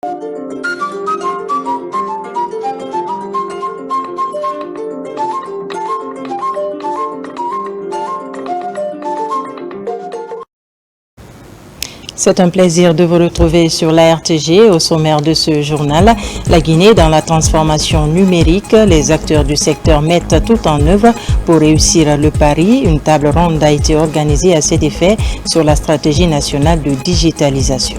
C'est un plaisir de vous retrouver sur la RTG. Au sommaire de ce journal, la Guinée dans la transformation numérique. Les acteurs du secteur mettent tout en œuvre pour réussir le pari. Une table ronde a été organisée à cet effet sur la stratégie nationale de digitalisation.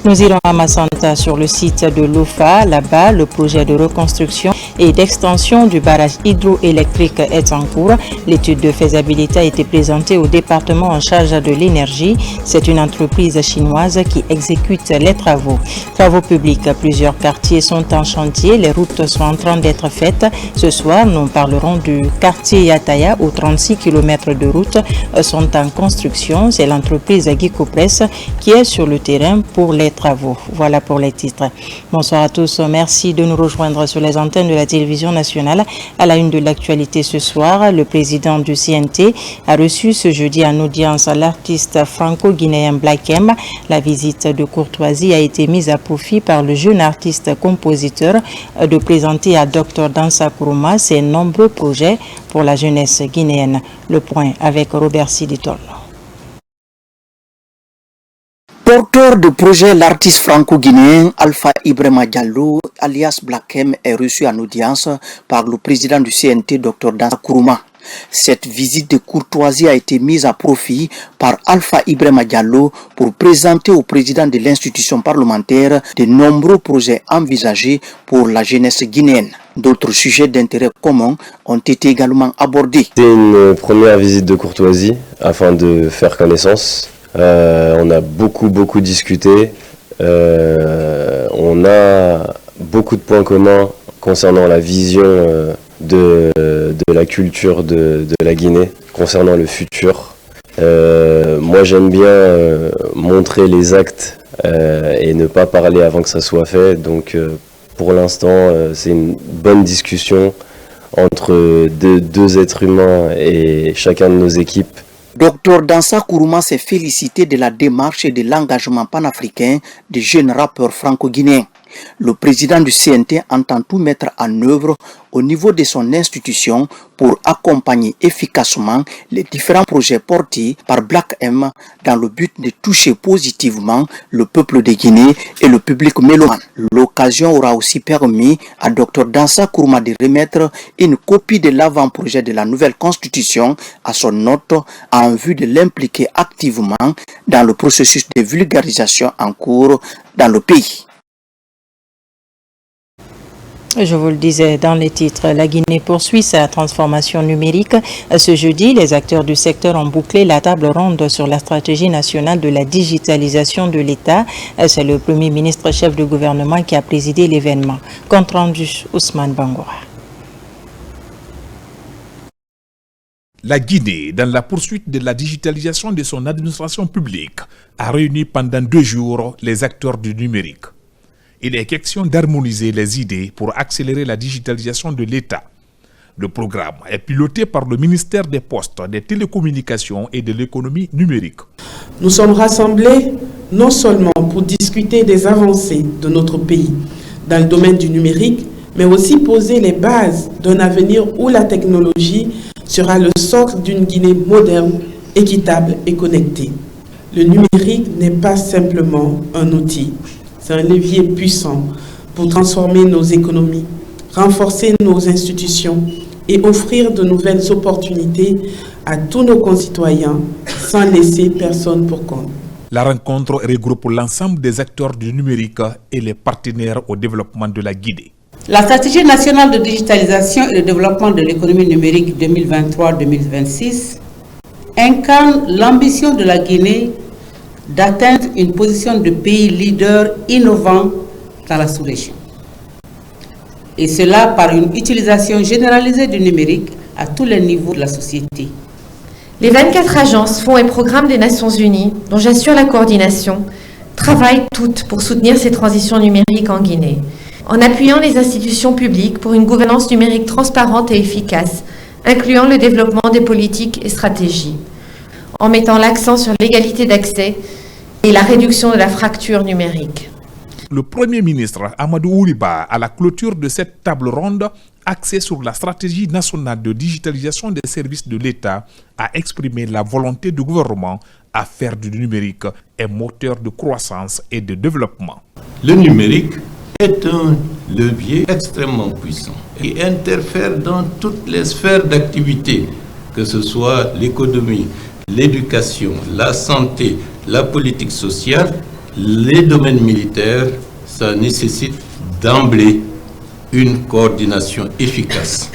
Nous irons à Massanta sur le site de l'OFA. Là-bas, le projet de reconstruction et d'extension du barrage hydroélectrique est en cours. L'étude de faisabilité a été présentée au département en charge de l'énergie. C'est une entreprise chinoise qui exécute les travaux. Travaux publics, plusieurs quartiers sont en chantier. Les routes sont en train d'être faites. Ce soir, nous parlerons du quartier Yataya où 36 km de routes sont en construction. C'est l'entreprise Guicopress qui est sur le terrain pour les travaux. Voilà pour les titres. Bonsoir à tous. Merci de nous rejoindre sur les antennes de la télévision nationale. À la une de l'actualité ce soir, le président du CNT a reçu ce jeudi en audience l'artiste franco-guinéen Black M. La visite de courtoisie a été mise à profit par le jeune artiste-compositeur de présenter à Dr Dansa Kourouma ses nombreux projets pour la jeunesse guinéenne. Le point avec Robert Siditol. Porteur de projet, l'artiste franco-guinéen Alpha Ibrahima Diallo, alias Black M, est reçu en audience par le président du CNT, Dr Dansa Kourouma. Cette visite de courtoisie a été mise à profit par Alpha Ibrahima Diallo pour présenter au président de l'institution parlementaire de nombreux projets envisagés pour la jeunesse guinéenne. D'autres sujets d'intérêt commun ont été également abordés. C'est une première visite de courtoisie afin de faire connaissance. On a beaucoup discuté. On a beaucoup de points communs concernant la vision de la culture de la Guinée, concernant le futur. Moi j'aime bien montrer les actes et ne pas parler avant que ça soit fait. Donc pour l'instant c'est une bonne discussion entre deux êtres humains et chacun de nos équipes. Dr Dansa Kourouma s'est félicité de la démarche et de l'engagement panafricain des jeunes rappeurs franco-guinéens. Le président du CNT entend tout mettre en œuvre au niveau de son institution pour accompagner efficacement les différents projets portés par Black M dans le but de toucher positivement le peuple de Guinée et le public mélomane. L'occasion aura aussi permis à Dr Dansa Kourouma de remettre une copie de l'avant-projet de la nouvelle constitution à son hôte en vue de l'impliquer activement dans le processus de vulgarisation en cours dans le pays. Je vous le disais dans les titres, la Guinée poursuit sa transformation numérique. Ce jeudi, les acteurs du secteur ont bouclé la table ronde sur la stratégie nationale de la digitalisation de l'État. C'est le Premier ministre chef de gouvernement qui a présidé l'événement. Compte rendu, Ousmane Bangoura. La Guinée, dans la poursuite de la digitalisation de son administration publique, a réuni pendant 2 jours les acteurs du numérique. Il est question d'harmoniser les idées pour accélérer la digitalisation de l'État. Le programme est piloté par le ministère des Postes, des Télécommunications et de l'économie numérique. Nous sommes rassemblés non seulement pour discuter des avancées de notre pays dans le domaine du numérique, mais aussi poser les bases d'un avenir où la technologie sera le socle d'une Guinée moderne, équitable et connectée. Le numérique n'est pas simplement un outil. C'est un levier puissant pour transformer nos économies, renforcer nos institutions et offrir de nouvelles opportunités à tous nos concitoyens sans laisser personne pour compte. La rencontre regroupe l'ensemble des acteurs du numérique et les partenaires au développement de la Guinée. La stratégie nationale de digitalisation et de développement de l'économie numérique 2023-2026 incarne l'ambition de la Guinée d'atteindre une position de pays leader innovant dans la sous-région. Et cela par une utilisation généralisée du numérique à tous les niveaux de la société. Les 24 agences, fonds et programmes des Nations Unies, dont j'assure la coordination, travaillent toutes pour soutenir ces transitions numériques en Guinée, en appuyant les institutions publiques pour une gouvernance numérique transparente et efficace, incluant le développement des politiques et stratégies, en mettant l'accent sur l'égalité d'accès et la réduction de la fracture numérique. Le Premier ministre Amadou Ouriba, à la clôture de cette table ronde axée sur la stratégie nationale de digitalisation des services de l'État, a exprimé la volonté du gouvernement à faire du numérique un moteur de croissance et de développement. Le numérique est un levier extrêmement puissant et interfère dans toutes les sphères d'activité, que ce soit l'économie, l'éducation, la santé, la politique sociale, les domaines militaires. Ça nécessite d'emblée une coordination efficace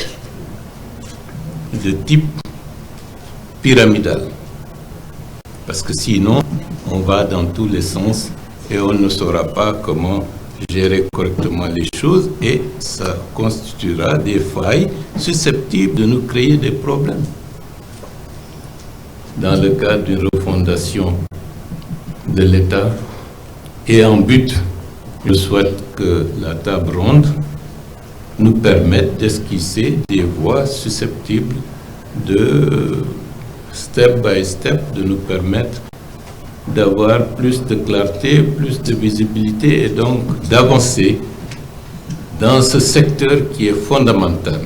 de type pyramidal. Parce que sinon, on va dans tous les sens et on ne saura pas comment gérer correctement les choses et ça constituera des failles susceptibles de nous créer des problèmes. Dans le cadre d'une refondation de l'État et en but, je souhaite que la table ronde nous permette d'esquisser des voies susceptibles de, step by step, de nous permettre d'avoir plus de clarté, plus de visibilité et donc d'avancer dans ce secteur qui est fondamental.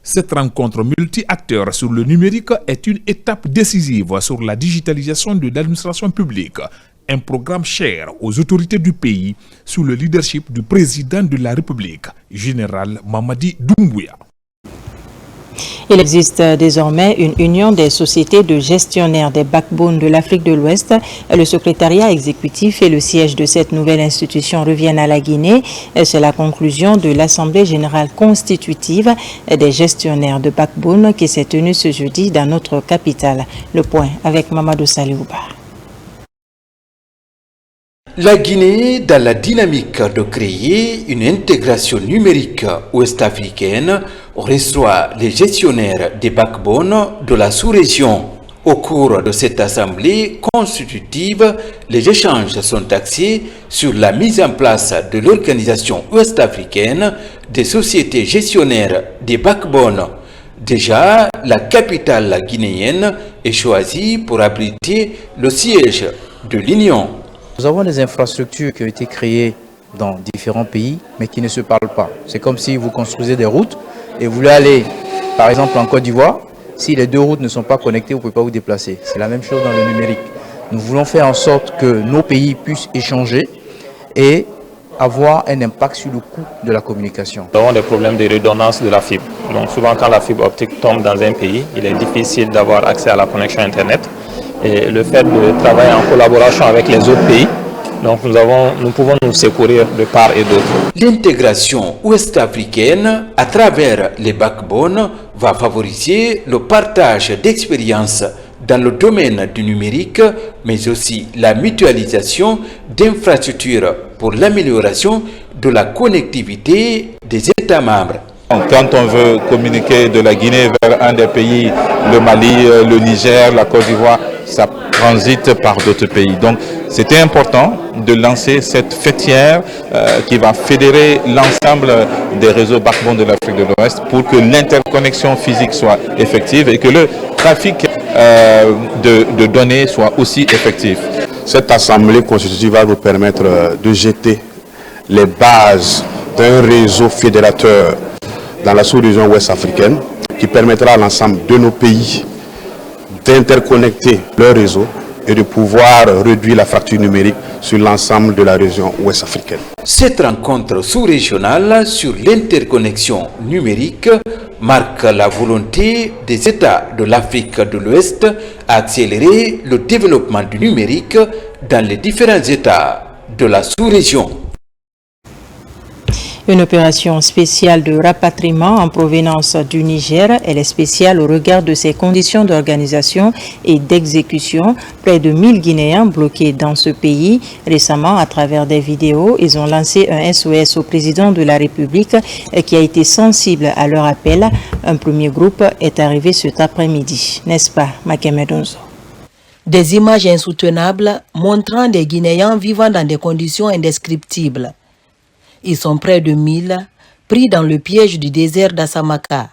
Cette rencontre multi-acteurs sur le numérique est une étape décisive sur la digitalisation de l'administration publique, un programme cher aux autorités du pays sous le leadership du président de la République, général Mamadi Doumbouya. Il existe désormais une union des sociétés de gestionnaires des backbones de l'Afrique de l'Ouest. Le secrétariat exécutif et le siège de cette nouvelle institution reviennent à la Guinée. C'est la conclusion de l'Assemblée générale constitutive des gestionnaires de backbone qui s'est tenue ce jeudi dans notre capitale. Le point avec Mamadou Saliouba. La Guinée, dans la dynamique de créer une intégration numérique ouest-africaine, reçoit les gestionnaires des backbones de la sous-région. Au cours de cette assemblée constitutive, les échanges sont axés sur la mise en place de l'organisation ouest-africaine des sociétés gestionnaires des backbones. Déjà, la capitale guinéenne est choisie pour abriter le siège de l'Union. Nous avons des infrastructures qui ont été créées dans différents pays, mais qui ne se parlent pas. C'est comme si vous construisez des routes et vous voulez aller, par exemple, en Côte d'Ivoire. Si les deux routes ne sont pas connectées, vous ne pouvez pas vous déplacer. C'est la même chose dans le numérique. Nous voulons faire en sorte que nos pays puissent échanger et avoir un impact sur le coût de la communication. Nous avons des problèmes de redondance de la fibre. Donc souvent, quand la fibre optique tombe dans un pays, il est difficile d'avoir accès à la connexion Internet. Et le fait de travailler en collaboration avec les autres pays, donc nous pouvons nous secourir de part et d'autre. L'intégration ouest-africaine à travers les backbones va favoriser le partage d'expériences dans le domaine du numérique, mais aussi la mutualisation d'infrastructures pour l'amélioration de la connectivité des États membres. Quand on veut communiquer de la Guinée vers un des pays, le Mali, le Niger, la Côte d'Ivoire, ça transite par d'autres pays. Donc c'était important de lancer cette fêtière qui va fédérer l'ensemble des réseaux backbone de l'Afrique de l'Ouest pour que l'interconnexion physique soit effective et que le trafic de données soit aussi effectif. Cette assemblée constitutive va nous permettre de jeter les bases d'un réseau fédérateur dans la sous-région ouest africaine qui permettra à l'ensemble de nos pays d'interconnecter leur réseau et de pouvoir réduire la fracture numérique sur l'ensemble de la région ouest africaine. Cette rencontre sous-régionale sur l'interconnexion numérique marque la volonté des États de l'Afrique de l'Ouest à accélérer le développement du numérique dans les différents États de la sous-région. Une opération spéciale de rapatriement en provenance du Niger. Elle est spéciale au regard de ses conditions d'organisation et d'exécution. Près de 1000 Guinéens bloqués dans ce pays. Récemment, à travers des vidéos, ils ont lancé un SOS au président de la République qui a été sensible à leur appel. Un premier groupe est arrivé cet après-midi. N'est-ce pas, Makemedonzo? Des images insoutenables montrant des Guinéens vivant dans des conditions indescriptibles. Ils sont près de 1000, pris dans le piège du désert d'Assamaka.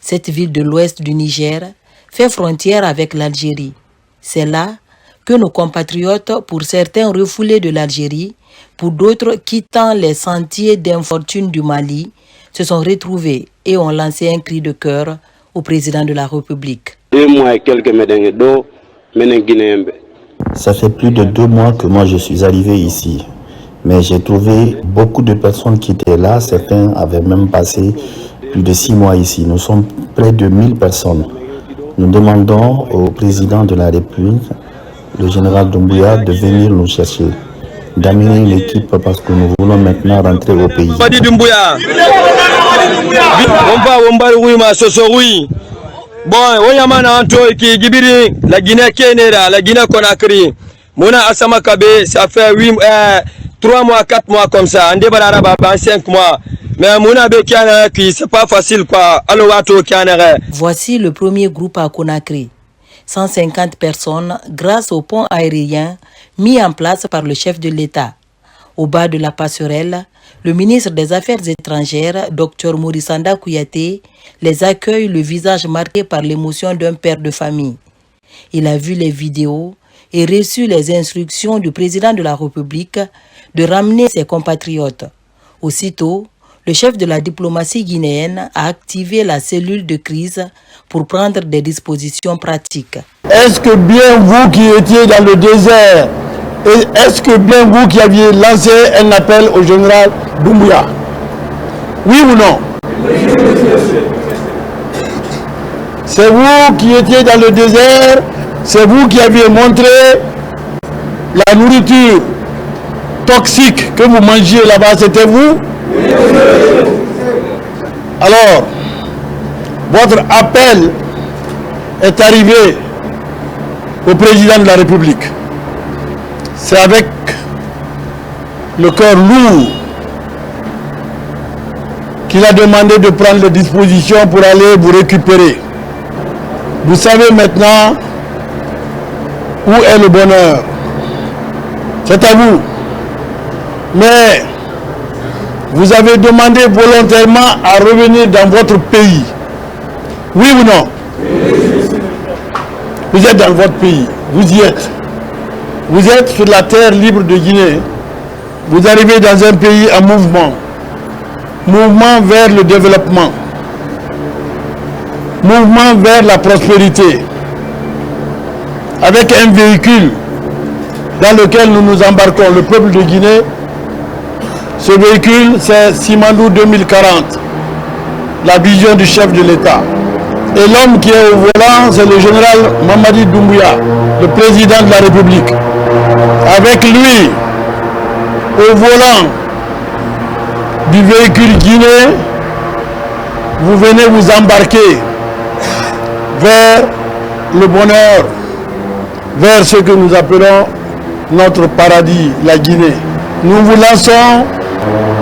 Cette ville de l'ouest du Niger fait frontière avec l'Algérie. C'est là que nos compatriotes, pour certains refoulés de l'Algérie, pour d'autres quittant les sentiers d'infortune du Mali, se sont retrouvés et ont lancé un cri de cœur au président de la République. 2 mois et quelques Ça fait plus de 2 mois que moi je suis arrivé ici. Mais j'ai trouvé beaucoup de personnes qui étaient là. Certains avaient même passé plus de 6 mois ici. Nous sommes près de 1000 personnes. Nous demandons au président de la République, le général Doumbouya, de venir nous chercher, d'amener une équipe parce que nous voulons maintenant rentrer au pays. Bon, oyamana anto ki gibiri la Guinée Kénéra, la Guinée Conakry. Mona Asama Kabe, ça fait 3 mois, 4 mois comme ça. Ande Balaraba, 5 mois. Mais Mona Bekiana, c'est pas facile quoi. Voici le premier groupe à Conakry. 150 personnes grâce au pont aérien mis en place par le chef de l'État. Au bas de la passerelle, le ministre des Affaires étrangères, Dr Maurissanda Kouyaté, les accueille le visage marqué par l'émotion d'un père de famille. Il a vu les vidéos et reçu les instructions du président de la République de ramener ses compatriotes. Aussitôt, le chef de la diplomatie guinéenne a activé la cellule de crise pour prendre des dispositions pratiques. Est-ce que bien vous qui étiez dans le désert, et est-ce que bien vous qui aviez lancé un appel au général Doumbouya? Oui ou non? C'est vous qui étiez dans le désert, c'est vous qui aviez montré la nourriture toxique que vous mangiez là-bas, c'était vous? Alors, votre appel est arrivé au président de la République. C'est avec le cœur lourd qu'il a demandé de prendre les dispositions pour aller vous récupérer. Vous savez maintenant où est le bonheur. C'est à vous. Mais vous avez demandé volontairement à revenir dans votre pays. Oui ou non? Vous êtes dans votre pays. Vous y êtes. Vous êtes sur la terre libre de Guinée. Vous arrivez dans un pays en mouvement. Mouvement vers le développement. Mouvement vers la prospérité. Avec un véhicule dans lequel nous nous embarquons, le peuple de Guinée. Ce véhicule, c'est Simandou 2040, la vision du chef de l'État. Et l'homme qui est au volant, c'est le général Mamadi Doumbouya, le président de la République. Avec lui, au volant du véhicule guinéen, vous venez vous embarquer vers le bonheur, vers ce que nous appelons notre paradis, la Guinée. Nous vous lançons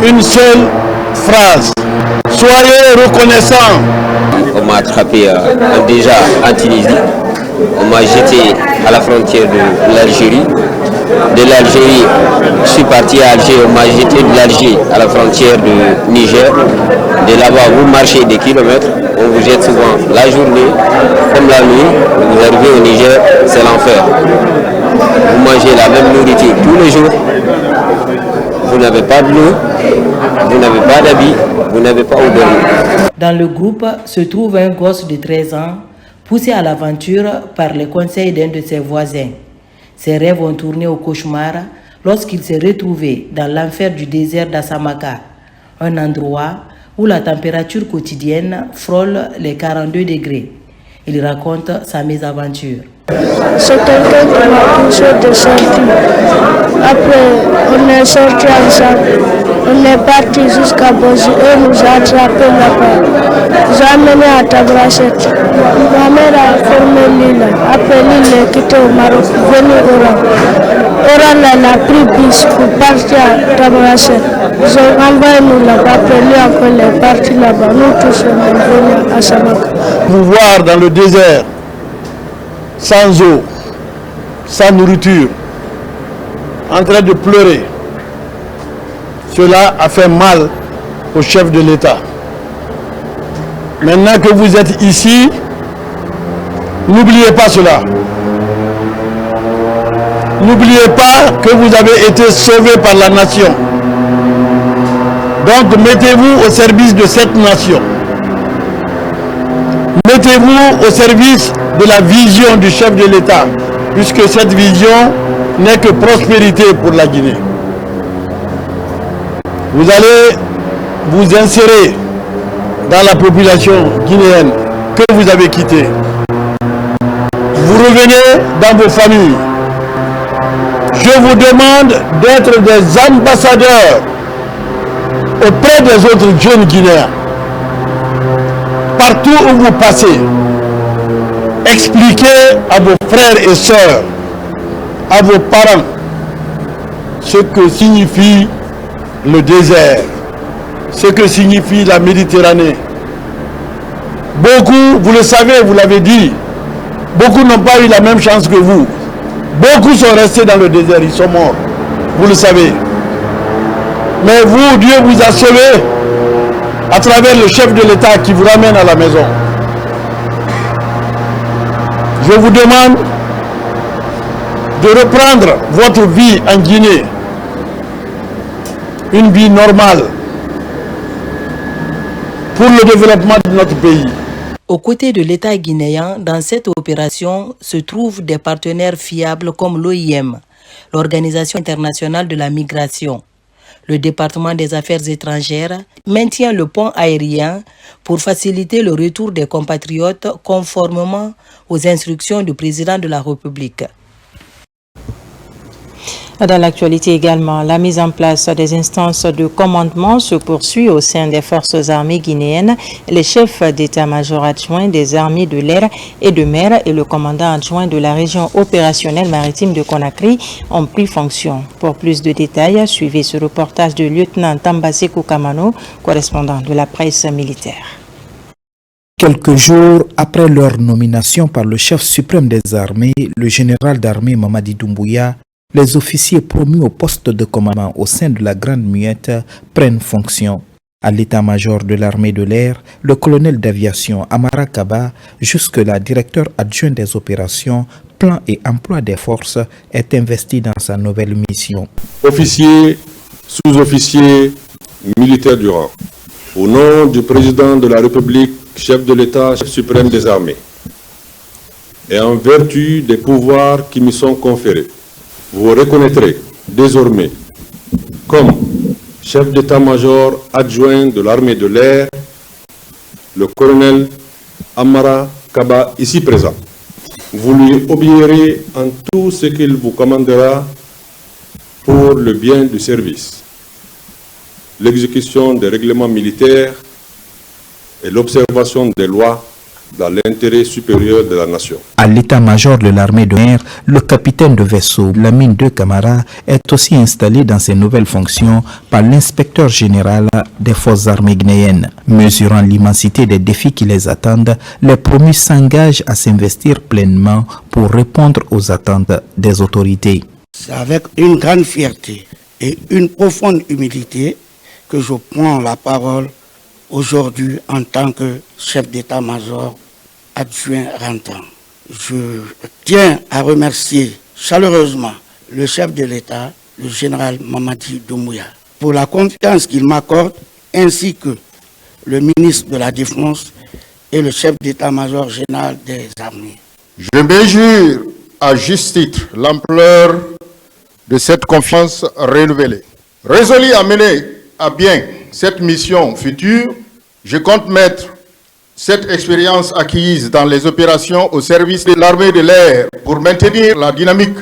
une seule phrase. Soyez reconnaissants. On m'a attrapé déjà en Tunisie. On m'a jeté à la frontière de l'Algérie. De l'Algérie, je suis parti à Alger. On m'a jeté de l'Alger à la frontière du Niger. De là-bas, vous marchez des kilomètres. On vous jette souvent la journée comme la nuit. Vous arrivez au Niger, c'est l'enfer. Vous mangez la même nourriture tous les jours. Vous n'avez pas de l'eau, vous n'avez pas d'habits, vous n'avez pas où dormir. Dans le groupe se trouve un gosse de 13 ans, poussé à l'aventure par les conseils d'un de ses voisins. Ses rêves ont tourné au cauchemar lorsqu'il s'est retrouvé dans l'enfer du désert d'Assamaka, un endroit où la température quotidienne frôle les 42 degrés. Il raconte sa mésaventure. C'est quelqu'un qui m'a poussé de sortir. Après, on est sorti ensemble. On est parti jusqu'à Bozi et nous a attrapés là-bas. Nous a amenés à Tabrachet. Ma mère a formé l'île. Après l'île est quittée au Maroc, venue au Oran. Oran, elle a pris bus pour partir à Tabrachet. Ils ont envoyé nous là-bas. Après lui encore, il est parti là-bas. Nous tous, on est venus à Samaka. Vous voir dans le désert, sans eau, sans nourriture, en train de pleurer. Cela a fait mal au chef de l'État. Maintenant que vous êtes ici, n'oubliez pas cela. n'oubliez pas que vous avez été sauvés par la nation. Donc mettez-vous au service de cette nation. Mettez-vous au service de la vision du chef de l'État, puisque cette vision n'est que prospérité pour la Guinée. Vous allez vous insérer dans la population guinéenne que vous avez quittée. Vous revenez dans vos familles. Je vous demande d'être des ambassadeurs auprès des autres jeunes Guinéens. Partout où vous passez, expliquez à vos frères et sœurs, à vos parents, ce que signifie le désert, ce que signifie la Méditerranée. Beaucoup, vous le savez, vous l'avez dit, beaucoup n'ont pas eu la même chance que vous. Beaucoup sont restés dans le désert, ils sont morts. Vous le savez. Mais vous, Dieu vous a sauvés à travers le chef de l'État qui vous ramène à la maison. Je vous demande de reprendre votre vie en Guinée. Une vie normale pour le développement de notre pays. Aux côtés de l'État guinéen, dans cette opération se trouvent des partenaires fiables comme l'OIM, l'Organisation internationale de la migration. Le département des affaires étrangères maintient le pont aérien pour faciliter le retour des compatriotes conformément aux instructions du président de la République. Dans l'actualité également, la mise en place des instances de commandement se poursuit au sein des forces armées guinéennes. Les chefs d'état-major adjoints des armées de l'air et de mer et le commandant adjoint de la région opérationnelle maritime de Conakry ont pris fonction. Pour plus de détails, suivez ce reportage du lieutenant Tambasekou Kamano, correspondant de la presse militaire. Quelques jours après leur nomination par le chef suprême des armées, le général d'armée Mamadi Doumbouya, les officiers promus au poste de commandement au sein de la Grande Muette prennent fonction. À l'état-major de l'armée de l'air, le colonel d'aviation Amara Kaba, jusque-là directeur adjoint des opérations, plan et emploi des forces, est investi dans sa nouvelle mission. Officiers, sous-officiers, militaires du rang, au nom du président de la République, chef de l'État, chef suprême des armées, et en vertu des pouvoirs qui me sont conférés, vous reconnaîtrez désormais comme chef d'état-major adjoint de l'armée de l'air le colonel Amara Kaba, ici présent. Vous lui obéirez en tout ce qu'il vous commandera pour le bien du service, l'exécution des règlements militaires et l'observation des lois dans l'intérêt supérieur de la nation. À l'état-major de l'armée de mer, le capitaine de vaisseau Lamine De Camara est aussi installé dans ses nouvelles fonctions par l'inspecteur général des forces armées guinéennes. Mesurant l'immensité des défis qui les attendent, les promus s'engagent à s'investir pleinement pour répondre aux attentes des autorités. C'est avec une grande fierté et une profonde humilité que je prends la parole aujourd'hui en tant que chef d'état-major adjoint rentrant. Je tiens à remercier chaleureusement le chef de l'État, le général Mamadi Doumbouya, pour la confiance qu'il m'accorde, ainsi que le ministre de la Défense et le chef d'état-major général des armées. Je mesure à juste titre l'ampleur de cette confiance renouvelée. Résolu à mener à bien cette mission future, je compte mettre cette expérience acquise dans les opérations au service de l'armée de l'air pour maintenir la dynamique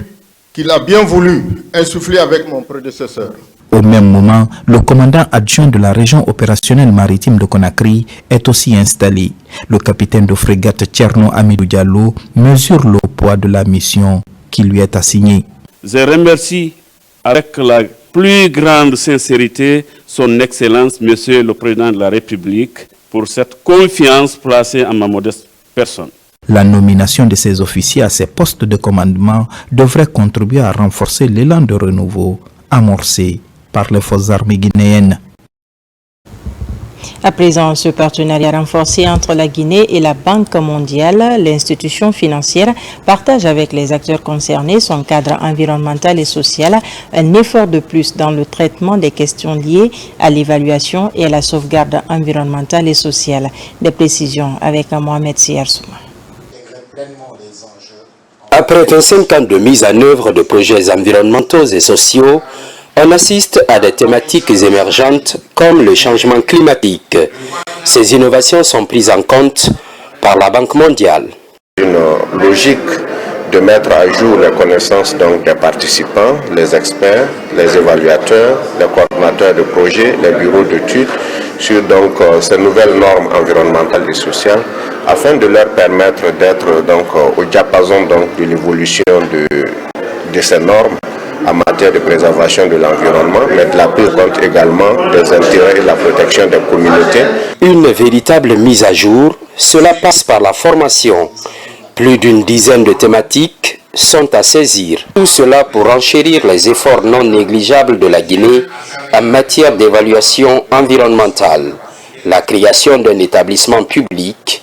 qu'il a bien voulu insuffler avec mon prédécesseur. Au même moment, le commandant adjoint de la région opérationnelle maritime de Conakry est aussi installé. Le capitaine de frégate Tcherno Amidou Diallo mesure le poids de la mission qui lui est assignée. Je remercie avec la plus grande sincérité son Excellence, Monsieur le Président de la République, pour cette confiance placée en ma modeste personne. La nomination de ces officiers à ces postes de commandement devrait contribuer à renforcer l'élan de renouveau amorcé par les forces armées guinéennes. À présent, ce partenariat renforcé entre la Guinée et la Banque mondiale, l'institution financière partage avec les acteurs concernés son cadre environnemental et social, un effort de plus dans le traitement des questions liées à l'évaluation et à la sauvegarde environnementale et sociale. Des précisions avec Mohamed Siyarsouma. Après 25 ans de mise en œuvre de projets environnementaux et sociaux, on assiste à des thématiques émergentes comme le changement climatique. Ces innovations sont prises en compte par la Banque mondiale. Une logique de mettre à jour les connaissances donc, des participants, les experts, les évaluateurs, les coordinateurs de projets, les bureaux d'études sur donc, ces nouvelles normes environnementales et sociales afin de leur permettre d'être donc, au diapason donc, de l'évolution de ces normes en matière de préservation de l'environnement, mais de la prise en compte également des intérêts et de la protection des communautés. Une véritable mise à jour, cela passe par la formation. Plus d'une dizaine de thématiques sont à saisir. Tout cela pour enchérir les efforts non négligeables de la Guinée en matière d'évaluation environnementale. La création d'un établissement public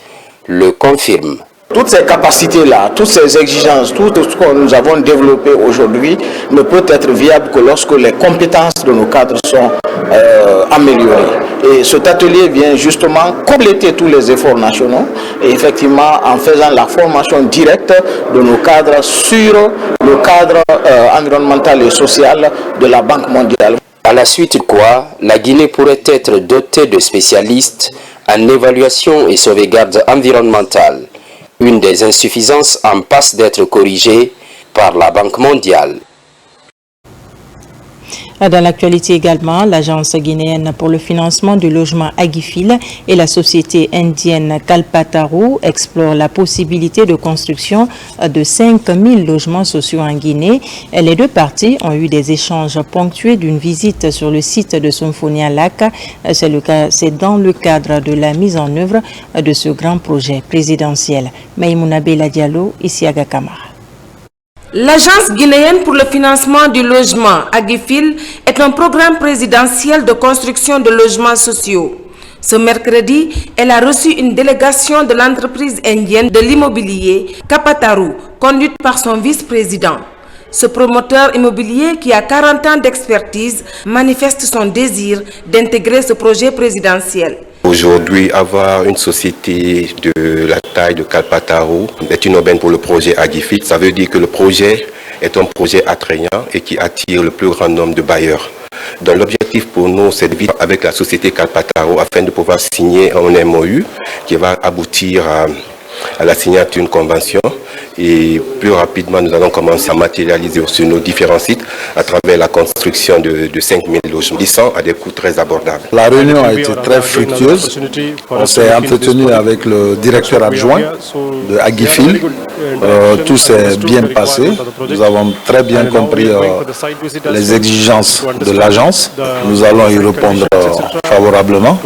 le confirme. Toutes ces capacités-là, toutes ces exigences, tout ce que nous avons développé aujourd'hui ne peut être viable que lorsque les compétences de nos cadres sont améliorées. Et cet atelier vient justement compléter tous les efforts nationaux et effectivement en faisant la formation directe de nos cadres sur le cadre environnemental et social de la Banque mondiale. À la suite de quoi, la Guinée pourrait être dotée de spécialistes en évaluation et sauvegarde environnementale. Une des insuffisances en passe d'être corrigée par la Banque mondiale. Dans l'actualité également, l'Agence guinéenne pour le financement du logement Agifil et la société indienne Kalpataru explorent la possibilité de construction de 5000 logements sociaux en Guinée. Les deux parties ont eu des échanges ponctués d'une visite sur le site de Somphonia Lac. C'est dans le cadre de la mise en œuvre de ce grand projet présidentiel. Maïmouna Bella Diallo, ici à Gakamara. L'Agence guinéenne pour le financement du logement, Agifil, est un programme présidentiel de construction de logements sociaux. Ce mercredi, elle a reçu une délégation de l'entreprise indienne de l'immobilier, Kalpataru, conduite par son vice-président. Ce promoteur immobilier qui a 40 ans d'expertise manifeste son désir d'intégrer ce projet présidentiel. Aujourd'hui, avoir une société de la taille de Kalpataru est une aubaine pour le projet Agifil. Ça veut dire que le projet est un projet attrayant et qui attire le plus grand nombre de bailleurs. Donc l'objectif pour nous, c'est de vivre avec la société Kalpataru afin de pouvoir signer un MOU qui va aboutir à la signature d'une convention. Et plus rapidement, nous allons commencer à matérialiser sur nos différents sites à travers la construction de 5000 logements à des coûts très abordables. La réunion a été très fructueuse. On s'est entretenu avec le directeur adjoint de Agifil. Tout s'est bien passé. Nous avons très bien compris les exigences de l'agence. Nous allons y répondre favorablement.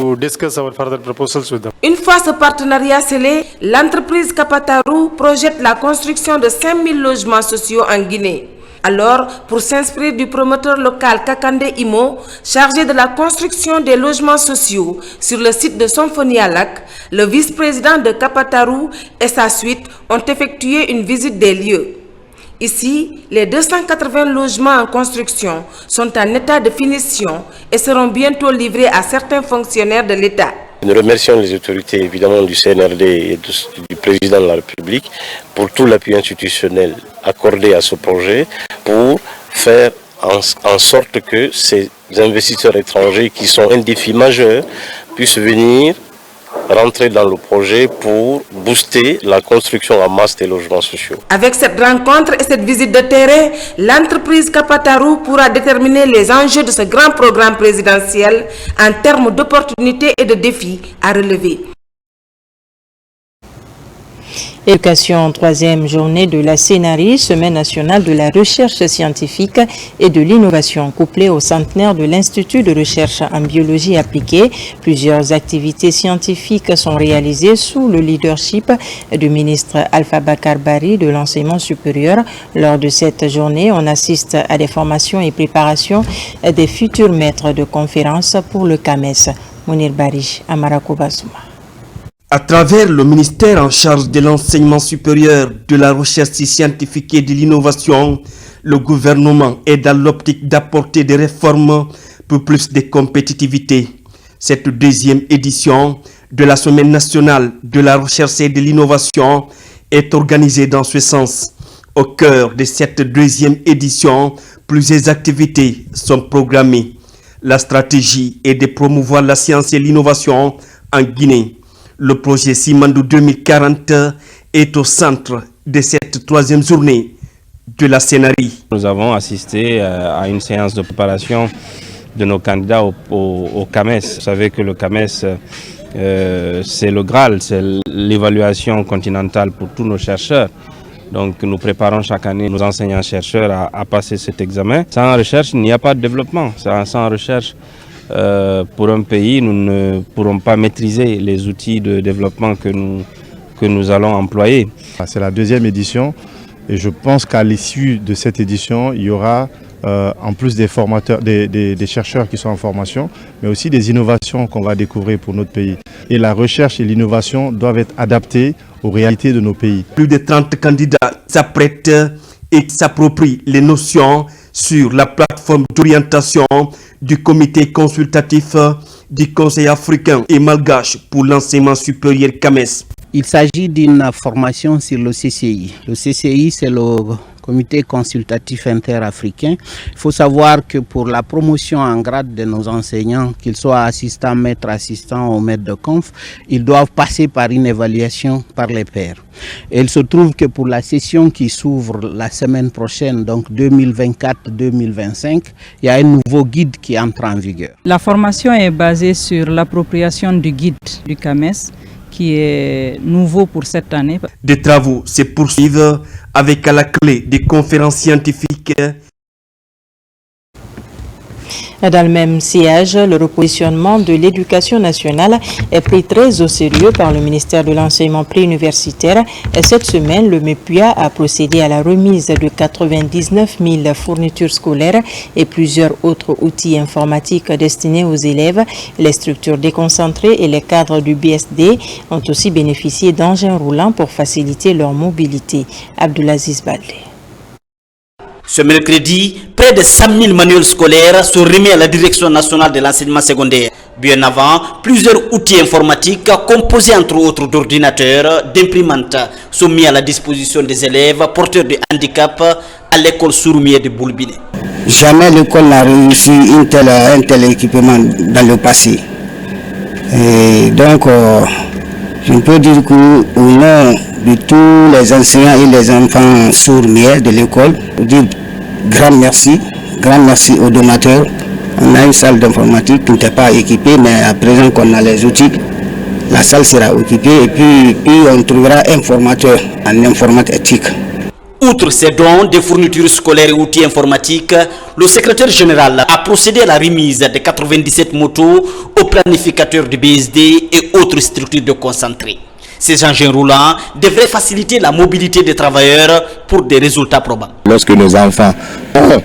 Une fois ce partenariat scellé, l'entreprise Kalpataru projette la construction de 5000 logements sociaux en Guinée. Alors, pour s'inspirer du promoteur local Kakande Imo, chargé de la construction des logements sociaux sur le site de Somphonia Lac, le vice-président de Kalpataru et sa suite ont effectué une visite des lieux. Ici, les 280 logements en construction sont en état de finition et seront bientôt livrés à certains fonctionnaires de l'État. Nous remercions les autorités évidemment du CNRD et du président de la République pour tout l'appui institutionnel accordé à ce projet pour faire en sorte que ces investisseurs étrangers qui sont un défi majeur puissent venir rentrer dans le projet pour booster la construction en masse des logements sociaux. Avec cette rencontre et cette visite de terrain, l'entreprise Kalpataru pourra déterminer les enjeux de ce grand programme présidentiel en termes d'opportunités et de défis à relever. Éducation, troisième journée de la Sénari, Semaine nationale de la recherche scientifique et de l'innovation, couplée au centenaire de l'Institut de recherche en biologie appliquée. Plusieurs activités scientifiques sont réalisées sous le leadership du ministre Alpha Bakar Bari de l'enseignement supérieur. Lors de cette journée, on assiste à des formations et préparations des futurs maîtres de conférences pour le CAMES. Mounir Barij, Amarako Bazouma. À travers le ministère en charge de l'enseignement supérieur, de la recherche scientifique et de l'innovation, le gouvernement est dans l'optique d'apporter des réformes pour plus de compétitivité. Cette deuxième édition de la Semaine nationale de la recherche et de l'innovation est organisée dans ce sens. Au cœur de cette deuxième édition, plusieurs activités sont programmées. La stratégie est de promouvoir la science et l'innovation en Guinée. Le projet Simandou 2040 est au centre de cette troisième journée de la scénarii. Nous avons assisté à une séance de préparation de nos candidats au CAMES. Vous savez que le CAMES, c'est le Graal, c'est l'évaluation continentale pour tous nos chercheurs. Donc nous préparons chaque année nos enseignants-chercheurs à passer cet examen. Sans recherche, il n'y a pas de développement. Sans recherche, pour un pays, nous ne pourrons pas maîtriser les outils de développement que nous allons employer. C'est la deuxième édition et je pense qu'à l'issue de cette édition, il y aura en plus des formateurs, des chercheurs qui sont en formation, mais aussi des innovations qu'on va découvrir pour notre pays. Et la recherche et l'innovation doivent être adaptées aux réalités de nos pays. Plus de 30 candidats s'apprêtent et s'approprient les notions sur la plateforme d'orientation du comité consultatif du Conseil africain et malgache pour l'enseignement supérieur CAMES. Il s'agit d'une formation sur le CCI. Le CCI, c'est le comité consultatif interafricain. Il faut savoir que pour la promotion en grade de nos enseignants, qu'ils soient assistants, maîtres assistants ou maîtres de conf, ils doivent passer par une évaluation par les pairs. Et il se trouve que pour la session qui s'ouvre la semaine prochaine, donc 2024-2025, il y a un nouveau guide qui entre en vigueur. La formation est basée sur l'appropriation du guide du CAMES, qui est nouveau pour cette année. Des travaux se poursuivent avec à la clé des conférences scientifiques. Dans le même sillage, le repositionnement de l'éducation nationale est pris très au sérieux par le ministère de l'enseignement préuniversitaire. Et cette semaine, le MEPUA a procédé à la remise de 99 000 fournitures scolaires et plusieurs autres outils informatiques destinés aux élèves. Les structures déconcentrées et les cadres du BSD ont aussi bénéficié d'engins roulants pour faciliter leur mobilité. Abdulaziz Baldé. Ce mercredi, près de 100 000 manuels scolaires sont remis à la Direction nationale de l'enseignement secondaire. Bien avant, plusieurs outils informatiques, composés entre autres d'ordinateurs, d'imprimantes, sont mis à la disposition des élèves porteurs de handicap à l'école Souroumier de Boulbine. Jamais l'école n'a réussi un tel équipement dans le passé. Et donc, je peux dire qu'au nom de tous les enseignants et les enfants sourds-muets de l'école, je dis grand merci aux donateurs. On a une salle d'informatique qui n'était pas équipée, mais à présent qu'on a les outils, la salle sera équipée et puis on trouvera un formateur en informatique. Outre ces dons de fournitures scolaires et outils informatiques, le secrétaire général a procédé à la remise de 97 motos aux planificateurs du BSD et autres structures de concentrés. Ces engins roulants devraient faciliter la mobilité des travailleurs pour des résultats probants. Lorsque nos enfants ont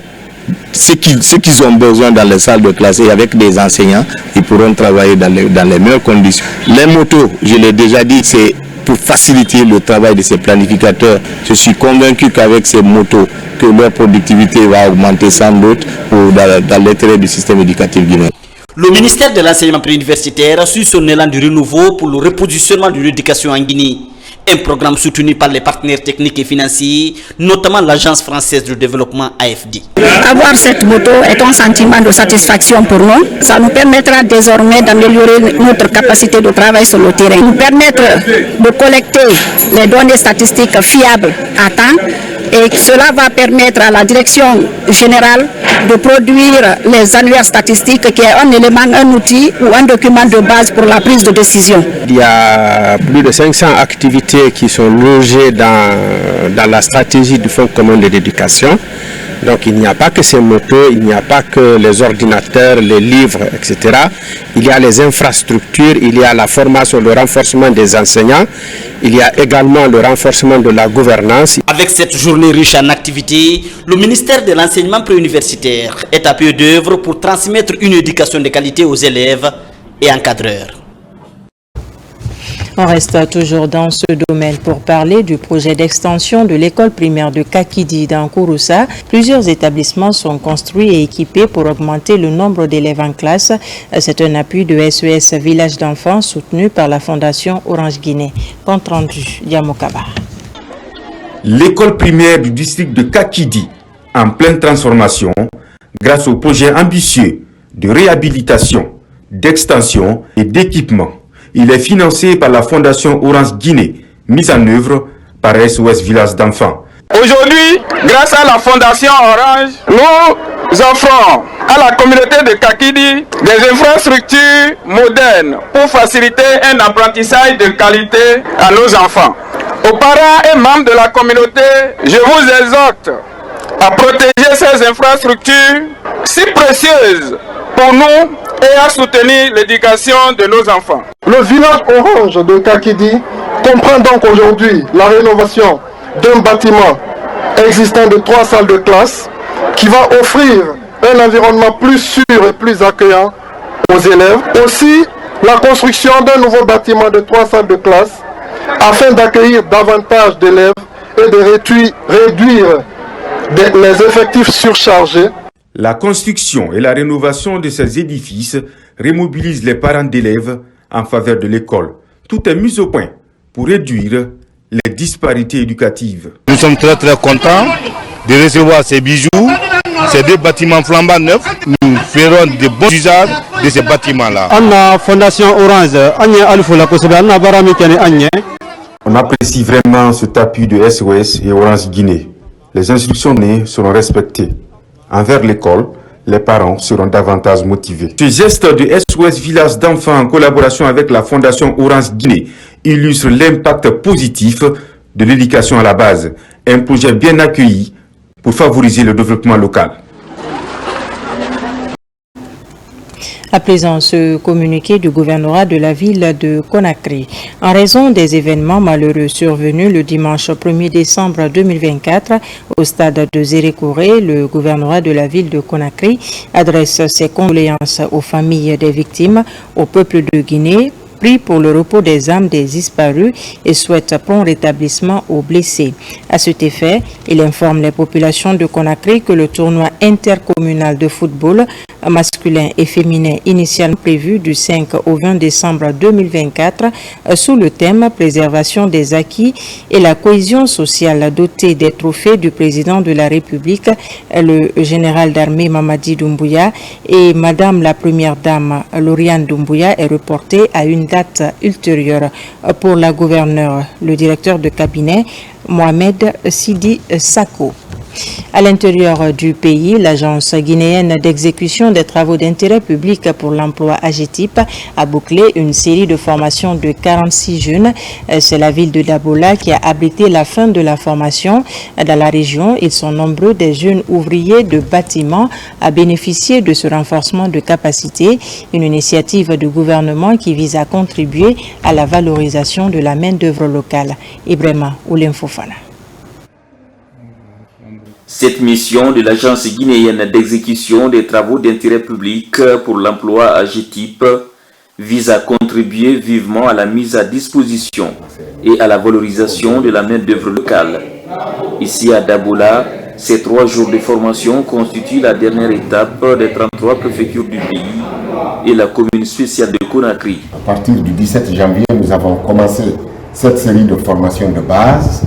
ce qu'ils ont besoin dans les salles de classe et avec des enseignants, ils pourront travailler dans les meilleures conditions. Les motos, je l'ai déjà dit, c'est pour faciliter le travail de ces planificateurs. Je suis convaincu qu'avec ces motos, que leur productivité va augmenter sans doute dans l'intérêt du système éducatif guinéen. Le ministère de l'enseignement préuniversitaire suit son élan du renouveau pour le repositionnement de l'éducation en Guinée. Un programme soutenu par les partenaires techniques et financiers, notamment l'Agence française de développement AFD. Avoir cette moto est un sentiment de satisfaction pour nous. Ça nous permettra désormais d'améliorer notre capacité de travail sur le terrain. Nous permettre de collecter les données statistiques fiables à temps. Et cela va permettre à la direction générale de produire les annuaires statistiques qui est un élément, un outil ou un document de base pour la prise de décision. Il y a plus de 500 activités qui sont logées dans la stratégie du Fonds commun de l'éducation. Donc il n'y a pas que ces motos, il n'y a pas que les ordinateurs, les livres, etc. Il y a les infrastructures, il y a la formation, le renforcement des enseignants. Il y a également le renforcement de la gouvernance. Avec cette journée riche en activités, le ministère de l'enseignement préuniversitaire est à pied d'œuvre pour transmettre une éducation de qualité aux élèves et encadreurs. On reste toujours dans ce domaine pour parler du projet d'extension de l'école primaire de Kakidi dans Kouroussa. Plusieurs établissements sont construits et équipés pour augmenter le nombre d'élèves en classe. C'est un appui de SES Village d'enfants soutenu par la Fondation Orange Guinée. Compte rendu, Yamokaba. L'école primaire du district de Kakidi, en pleine transformation, grâce au projet ambitieux de réhabilitation, d'extension et d'équipement. Il est financé par la Fondation Orange Guinée, mise en œuvre par SOS Village d'enfants. Aujourd'hui, grâce à la Fondation Orange, nous offrons à la communauté de Kakidi des infrastructures modernes pour faciliter un apprentissage de qualité à nos enfants. Aux parents et membres de la communauté, je vous exhorte à protéger ces infrastructures si précieuses pour nous et à soutenir l'éducation de nos enfants. Le village orange de Kakidi comprend donc aujourd'hui la rénovation d'un bâtiment existant de 3 salles de classe qui va offrir un environnement plus sûr et plus accueillant aux élèves. Aussi, la construction d'un nouveau bâtiment de 3 salles de classe afin d'accueillir davantage d'élèves et de réduire les effectifs surchargés. La construction et la rénovation de ces édifices remobilisent les parents d'élèves en faveur de l'école. Tout est mis au point pour réduire les disparités éducatives. Nous sommes très contents de recevoir ces bijoux, ces 2 bâtiments flambants neufs. Nous ferons de bons usages de ces bâtiments-là. On apprécie vraiment cet appui de SOS et Orange Guinée. Les instructions données seront respectées. Envers l'école, les parents seront davantage motivés. Ce geste de SOS Village d'enfants en collaboration avec la Fondation Orange Guinée illustre l'impact positif de l'éducation à la base. Un projet bien accueilli pour favoriser le développement local. À présent, ce communiqué du gouvernorat de la ville de Conakry. En raison des événements malheureux survenus le dimanche 1er décembre 2024 au stade de Zérékoré, le gouvernorat de la ville de Conakry adresse ses condoléances aux familles des victimes, au peuple de Guinée, prie pour le repos des âmes des disparus et souhaite prompt rétablissement aux blessés. À cet effet, il informe les populations de Conakry que le tournoi intercommunal de football masculin et féminin initialement prévu du 5 au 20 décembre 2024 sous le thème préservation des acquis et la cohésion sociale doté des trophées du président de la République, le général d'armée Mamadi Doumbouya et Madame la Première Dame Lauriane Doumbouya est reporté à une date ultérieure pour la gouverneure, le directeur de cabinet Mohamed Sidi Sako. À l'intérieur du pays, l'agence guinéenne d'exécution des travaux d'intérêt public pour l'emploi AGETIP a bouclé une série de formations de 46 jeunes. C'est la ville de Dabola qui a abrité la fin de la formation. Dans la région, ils sont nombreux des jeunes ouvriers de bâtiments à bénéficier de ce renforcement de capacité, une initiative du gouvernement qui vise à contribuer à la valorisation de la main-d'œuvre locale. Ibrahima Oulemfofana. Cette mission de l'Agence guinéenne d'exécution des travaux d'intérêt public pour l'emploi AGETIP vise à contribuer vivement à la mise à disposition et à la valorisation de la main-d'œuvre locale. Ici à Dabola, ces 3 jours de formation constituent la dernière étape des 33 préfectures du pays et la commune spéciale de Conakry. À partir du 17 janvier, nous avons commencé cette série de formations de base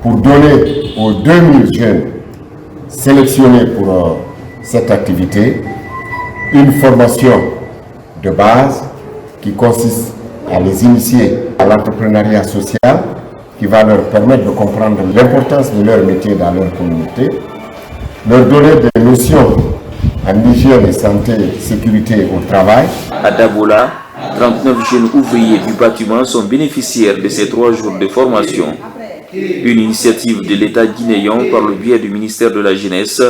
pour donner aux 2000 jeunes sélectionnés pour cette activité une formation de base qui consiste à les initier à l'entrepreneuriat social, qui va leur permettre de comprendre l'importance de leur métier dans leur communauté, leur donner des notions en hygiène et santé, sécurité au travail. À Dabola, 39 jeunes ouvriers du bâtiment sont bénéficiaires de ces 3 jours de formation. Une initiative de l'État guinéen par le biais du ministère de la Jeunesse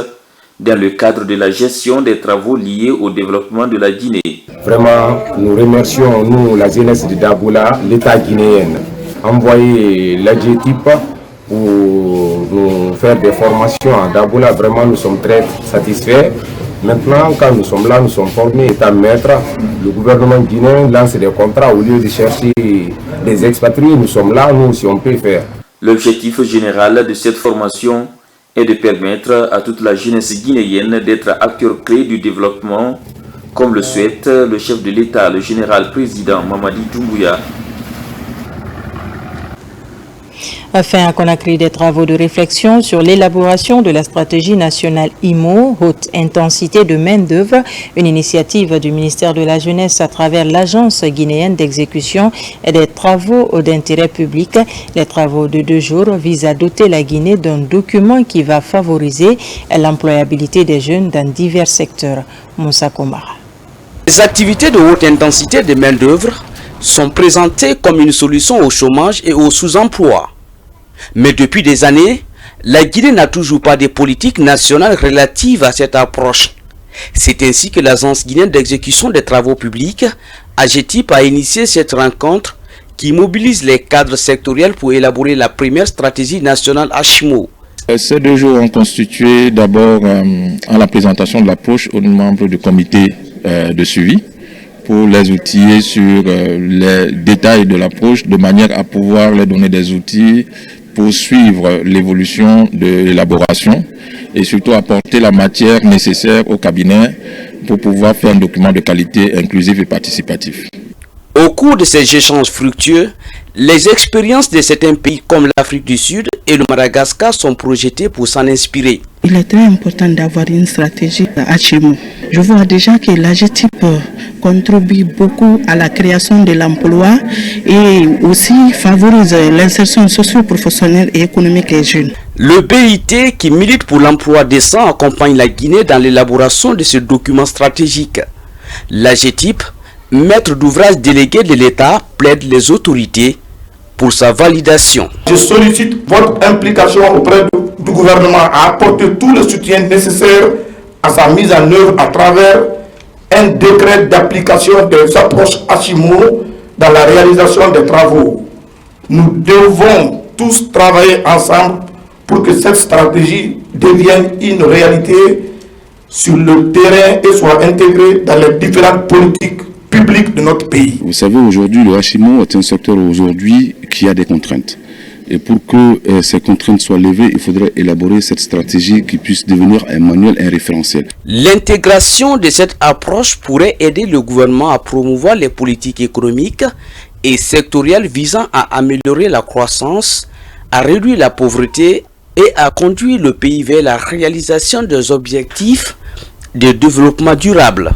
dans le cadre de la gestion des travaux liés au développement de la Guinée. Vraiment, nous remercions, nous, la jeunesse de Dabola, l'État guinéen, envoyé l'AGETIP pour nous faire des formations à Dabola. Vraiment, nous sommes très satisfaits Maintenant, quand nous sommes là, nous sommes formés étant maîtres. Le gouvernement guinéen lance des contrats au lieu de chercher des expatriés. Nous sommes là, nous aussi, on peut faire. L'objectif général de cette formation est de permettre à toute la jeunesse guinéenne d'être acteur clé du développement, comme le souhaite le chef de l'État, le général-président Mamadi Doumbouya. Enfin, à Conakry, des travaux de réflexion sur l'élaboration de la stratégie nationale IMO, haute intensité de main-d'œuvre, une initiative du ministère de la Jeunesse à travers l'Agence guinéenne d'exécution et des travaux d'intérêt public. Les travaux de 2 jours visent à doter la Guinée d'un document qui va favoriser l'employabilité des jeunes dans divers secteurs. Moussa Komara. Les activités de haute intensité de main-d'œuvre sont présentées comme une solution au chômage et au sous-emploi. Mais depuis des années, la Guinée n'a toujours pas de politique nationale relative à cette approche. C'est ainsi que l'Agence guinéenne d'exécution des travaux publics, AGETIP, a initié cette rencontre qui mobilise les cadres sectoriels pour élaborer la première stratégie nationale HMO. Ces 2 jours ont constitué d'abord à la présentation de l'approche aux membres du comité de suivi pour les outiller sur les détails de l'approche de manière à pouvoir leur donner des outils pour suivre l'évolution de l'élaboration et surtout apporter la matière nécessaire au cabinet pour pouvoir faire un document de qualité inclusif et participatif. Au cours de ces échanges fructueux, les expériences de certains pays comme l'Afrique du Sud et le Madagascar sont projetées pour s'en inspirer. Il est très important d'avoir une stratégie HMO. Je vois déjà que l'AGETIP contribue beaucoup à la création de l'emploi et aussi favorise l'insertion socio-professionnelle et économique des jeunes. Le BIT, qui milite pour l'emploi décent, accompagne la Guinée dans l'élaboration de ce document stratégique. L'AGETIP, maître d'ouvrage délégué de l'État, plaide les autorités pour sa validation. Je sollicite votre implication auprès du gouvernement à apporter tout le soutien nécessaire à sa mise en œuvre à travers un décret d'application des approches HMO dans la réalisation des travaux. Nous devons tous travailler ensemble pour que cette stratégie devienne une réalité sur le terrain et soit intégrée dans les différentes politiques publiques de notre pays. Vous savez, aujourd'hui, le HMO est un secteur aujourd'hui qui a des contraintes. Et pour que ces contraintes soient levées, il faudrait élaborer cette stratégie qui puisse devenir un manuel, un référentiel. L'intégration de cette approche pourrait aider le gouvernement à promouvoir les politiques économiques et sectorielles visant à améliorer la croissance, à réduire la pauvreté et à conduire le pays vers la réalisation des objectifs de développement durable.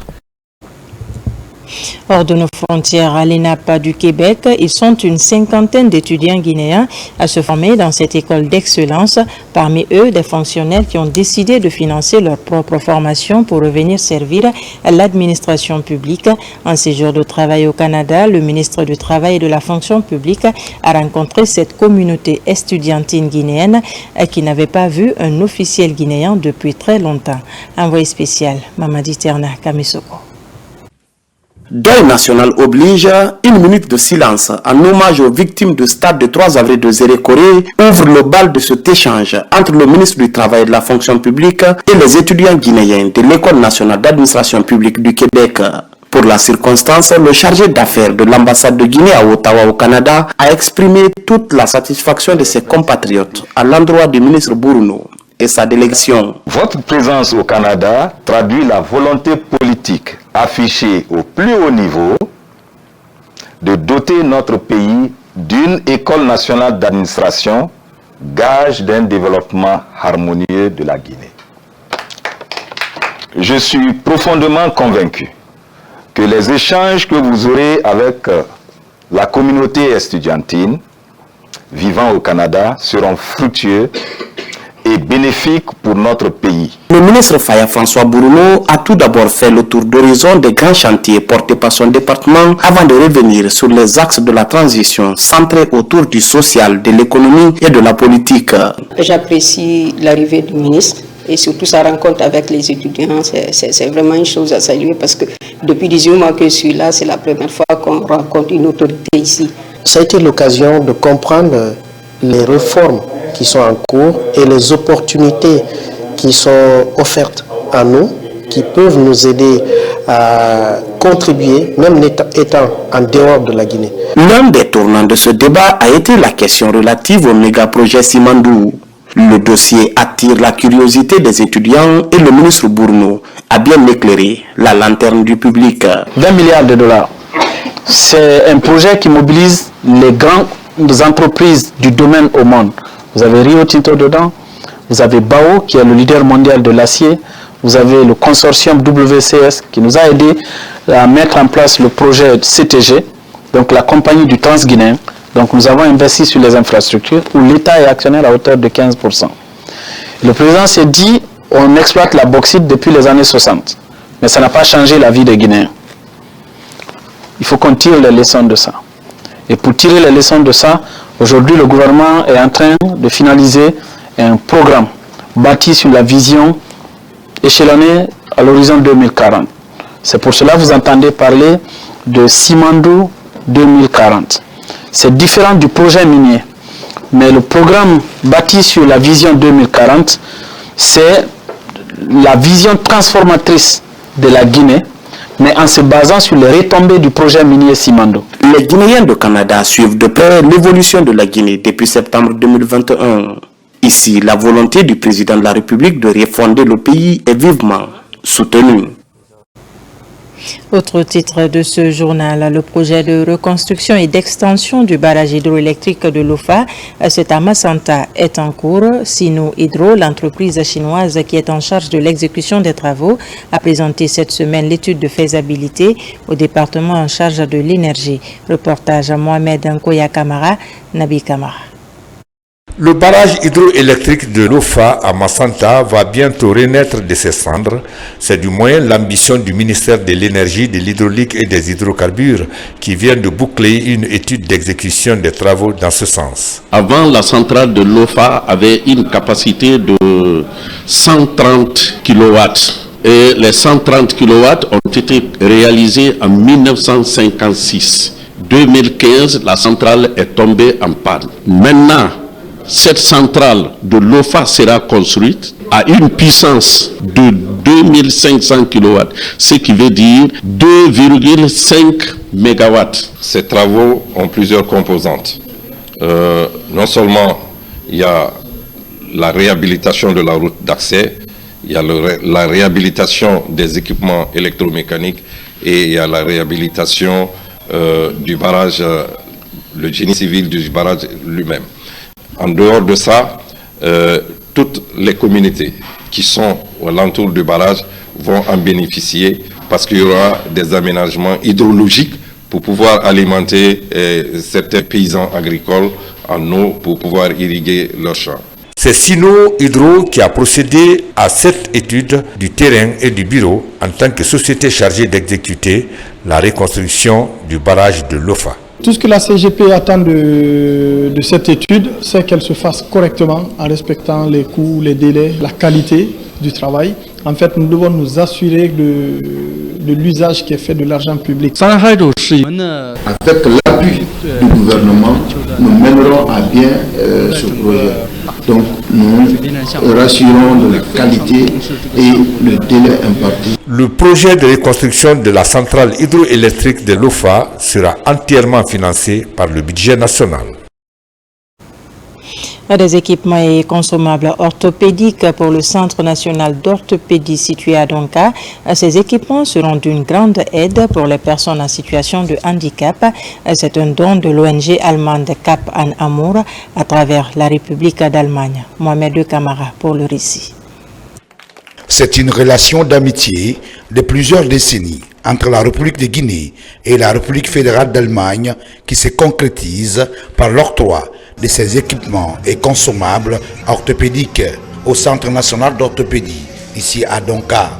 Hors de nos frontières, à l'ENAP du Québec, ils sont une 50aine d'étudiants guinéens à se former dans cette école d'excellence. Parmi eux, des fonctionnaires qui ont décidé de financer leur propre formation pour revenir servir à l'administration publique. En séjour de travail au Canada, le ministre du Travail et de la fonction publique a rencontré cette communauté estudiantine guinéenne qui n'avait pas vu un officiel guinéen depuis très longtemps. Envoyé spécial, Mamadi Terna Kamisoko. Deuil national oblige, 1 minute de silence en hommage aux victimes du stade de 3 avril de Zérékoré ouvre le bal de cet échange entre le ministre du Travail et de la fonction publique et les étudiants guinéens de l'École nationale d'administration publique du Québec. Pour la circonstance, le chargé d'affaires de l'ambassade de Guinée à Ottawa au Canada a exprimé toute la satisfaction de ses compatriotes à l'endroit du ministre Bourounou et sa délégation. Votre présence au Canada traduit la volonté politique affichée au plus haut niveau de doter notre pays d'une école nationale d'administration, gage d'un développement harmonieux de la Guinée. Je suis profondément convaincu que les échanges que vous aurez avec la communauté estudiantine vivant au Canada seront fructueux et bénéfique pour notre pays. Le ministre Faya François Bourounou a tout d'abord fait le tour d'horizon des grands chantiers portés par son département avant de revenir sur les axes de la transition centrés autour du social, de l'économie et de la politique. J'apprécie l'arrivée du ministre et surtout sa rencontre avec les étudiants. C'est vraiment une chose à saluer parce que depuis 18 mois que je suis là, c'est la première fois qu'on rencontre une autorité ici. Ça a été l'occasion de comprendre les réformes qui sont en cours et les opportunités qui sont offertes à nous, qui peuvent nous aider à contribuer, même étant en dehors de la Guinée. L'un des tournants de ce débat a été la question relative au méga-projet Simandou. Le dossier attire la curiosité des étudiants et le ministre Bournou a bien éclairé la lanterne du public. 20 milliards de dollars. C'est un projet qui mobilise les grandes entreprises du domaine au monde. Vous avez Rio Tinto dedans, vous avez BAO qui est le leader mondial de l'acier, vous avez le consortium WCS qui nous a aidé à mettre en place le projet CTG, donc la compagnie du Transguinéen. Donc nous avons investi sur les infrastructures où l'État est actionnaire à hauteur de 15%. Le président s'est dit, on exploite la bauxite depuis les années 60, mais ça n'a pas changé la vie des Guinéens. Il faut qu'on tire les leçons de ça. Et pour tirer les leçons de ça, aujourd'hui le gouvernement est en train de finaliser un programme bâti sur la vision échelonnée à l'horizon 2040. C'est pour cela que vous entendez parler de Simandou 2040. C'est différent du projet minier. Mais le programme bâti sur la vision 2040, c'est la vision transformatrice de la Guinée, mais en se basant sur les retombées du projet minier Simandou. Les Guinéens de Canada suivent de près l'évolution de la Guinée depuis septembre 2021. Ici, la volonté du président de la République de refonder le pays est vivement soutenue. Autre titre de ce journal, le projet de reconstruction et d'extension du barrage hydroélectrique de Lofa, cet à Massanta, est en cours. Sino Hydro, l'entreprise chinoise qui est en charge de l'exécution des travaux, a présenté cette semaine l'étude de faisabilité au département en charge de l'énergie. Reportage à Mohamed Nkoya Kamara, Nabi Kamara. Le barrage hydroélectrique de Lofa à Massanta va bientôt renaître de ses cendres. C'est du moins l'ambition du ministère de l'Énergie, de l'Hydraulique et des Hydrocarbures qui vient de boucler une étude d'exécution des travaux dans ce sens. Avant, la centrale de Lofa avait une capacité de 130 kW. Et les 130 kW ont été réalisés en 1956. 2015, la centrale est tombée en panne. Maintenant, cette centrale de Lofa sera construite à une puissance de 2500 kW, ce qui veut dire 2,5 MW. Ces travaux ont plusieurs composantes. Non seulement il y a la réhabilitation de la route d'accès, il y a la réhabilitation des équipements électromécaniques et il y a la réhabilitation du barrage, le génie civil du barrage lui-même. En dehors de ça, toutes les communautés qui sont alentour du barrage vont en bénéficier parce qu'il y aura des aménagements hydrologiques pour pouvoir alimenter certains paysans agricoles en eau pour pouvoir irriguer leurs champs. C'est Sino Hydro qui a procédé à cette étude du terrain et du bureau en tant que société chargée d'exécuter la reconstruction du barrage de Lofa. Tout ce que la CGP attend de cette étude, c'est qu'elle se fasse correctement en respectant les coûts, les délais, la qualité du travail. En fait, nous devons nous assurer de l'usage qui est fait de l'argent public. Avec l'appui du gouvernement, nous mènerons à bien ce projet. Donc, nous rassurons de la qualité et le délai imparti. Le projet de reconstruction de la centrale hydroélectrique de Lofa sera entièrement financé par le budget national. Des équipements et consommables orthopédiques pour le Centre national d'orthopédie situé à Donka. Ces équipements seront d'une grande aide pour les personnes en situation de handicap. C'est un don de l'ONG allemande Cap an Amour à travers la République d'Allemagne. Mohamed Kamara pour le récit. C'est une relation d'amitié de plusieurs décennies entre la République de Guinée et la République fédérale d'Allemagne qui se concrétise par l'octroi de ces équipements et consommables orthopédiques au Centre national d'orthopédie, ici à Donka.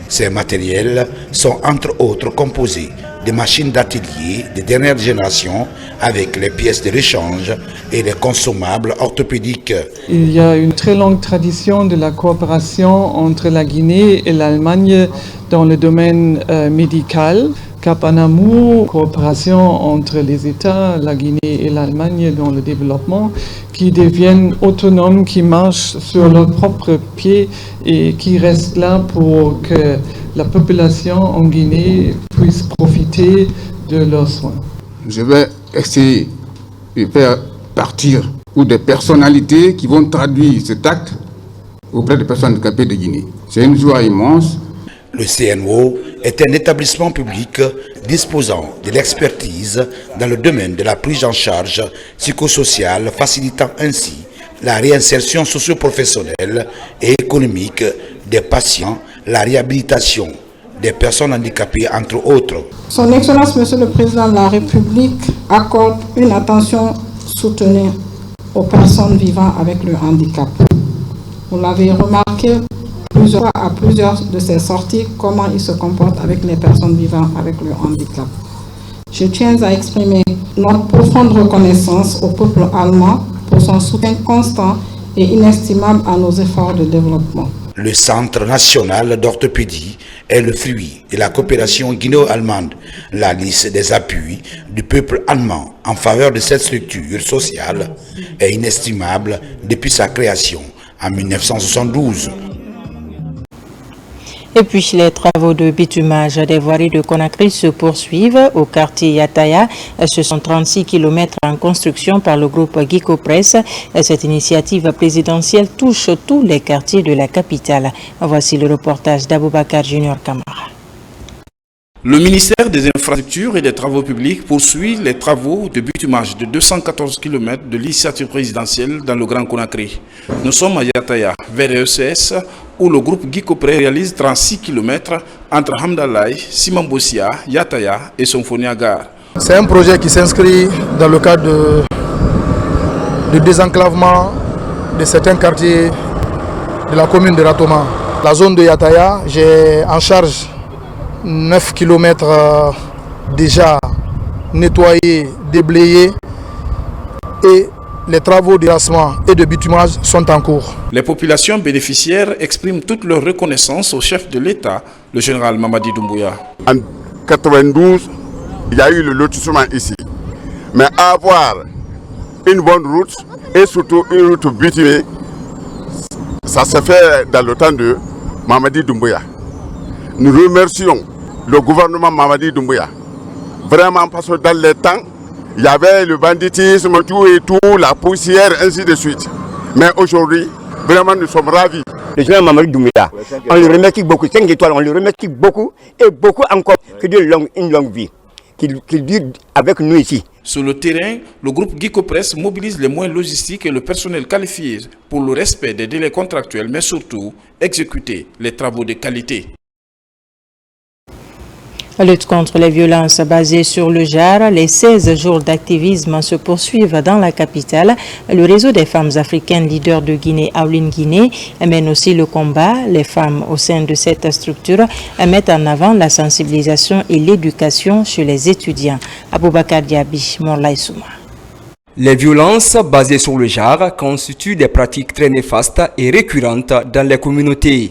Ces matériels sont entre autres composés des machines d'atelier de dernière génération avec les pièces de rechange et les consommables orthopédiques. Il y a une très longue tradition de la coopération entre la Guinée et l'Allemagne dans le domaine médical. Cap en amour, coopération entre les États, la Guinée et l'Allemagne dans le développement, qui deviennent autonomes, qui marchent sur leurs propres pieds et qui restent là pour que la population en Guinée puisse profiter de leurs soins. Je vais essayer de faire partir ou des personnalités qui vont traduire cet acte auprès des personnes handicapées de Guinée. C'est une joie immense. Le CNO est un établissement public disposant de l'expertise dans le domaine de la prise en charge psychosociale, facilitant ainsi la réinsertion socio-professionnelle et économique des patients, la réhabilitation des personnes handicapées, entre autres. Son Excellence, Monsieur le Président de la République, accorde une attention soutenue aux personnes vivant avec le handicap. Vous l'avez remarqué à plusieurs de ses sorties, comment il se comporte avec les personnes vivant avec le handicap. Je tiens à exprimer notre profonde reconnaissance au peuple allemand pour son soutien constant et inestimable à nos efforts de développement. Le Centre national d'orthopédie est le fruit de la coopération guinéo-allemande. La liste des appuis du peuple allemand en faveur de cette structure sociale est inestimable depuis sa création en 1972. Et puis les travaux de bitumage des voiries de Conakry se poursuivent au quartier Yataya. Ce sont 36 km en construction par le groupe Guico Press. Cette initiative présidentielle touche tous les quartiers de la capitale. Voici le reportage d'Aboubacar Junior Kamara. Le ministère des Infrastructures et des Travaux publics poursuit les travaux de bitumage de 214 km de l'initiative présidentielle dans le Grand Conakry. Nous sommes à Yataya, vers ECS, où le groupe Guicopré réalise 36 km entre Hamdalaï, Simambossia, Yataya et Sonfoniagar. C'est un projet qui s'inscrit dans le cadre de désenclavement de certains quartiers de la commune de Ratoma. La zone de Yataya, j'ai en charge 9 km déjà nettoyés, déblayés et les travaux de terrassement et de bitumage sont en cours. Les populations bénéficiaires expriment toute leur reconnaissance au chef de l'État, le général Mamadi Doumbouya. En 92, il y a eu le lotissement ici. Mais avoir une bonne route et surtout une route bitumée, ça se fait dans le temps de Mamadi Doumbouya. Nous remercions le gouvernement Mamadi Doumbouya. Vraiment parce que dans les temps, il y avait le banditisme, tout et tout, la poussière, ainsi de suite. Mais aujourd'hui, vraiment nous sommes ravis. Le général Mamadi Doumbouya, on le remercie beaucoup, 5 étoiles, on le remercie beaucoup et beaucoup encore, que Dieu une longue vie, qu'il dure avec nous ici. Sur le terrain, le groupe Guico Press mobilise les moyens logistiques et le personnel qualifié pour le respect des délais contractuels, mais surtout exécuter les travaux de qualité. La lutte contre les violences basées sur le genre, les 16 jours d'activisme se poursuivent dans la capitale. Le réseau des femmes africaines leaders de Guinée, Aouline Guinée, mène aussi le combat. Les femmes au sein de cette structure mettent en avant la sensibilisation et l'éducation chez les étudiants. Aboubacar Diaby, Morlaï Souma. Les violences basées sur le genre constituent des pratiques très néfastes et récurrentes dans les communautés.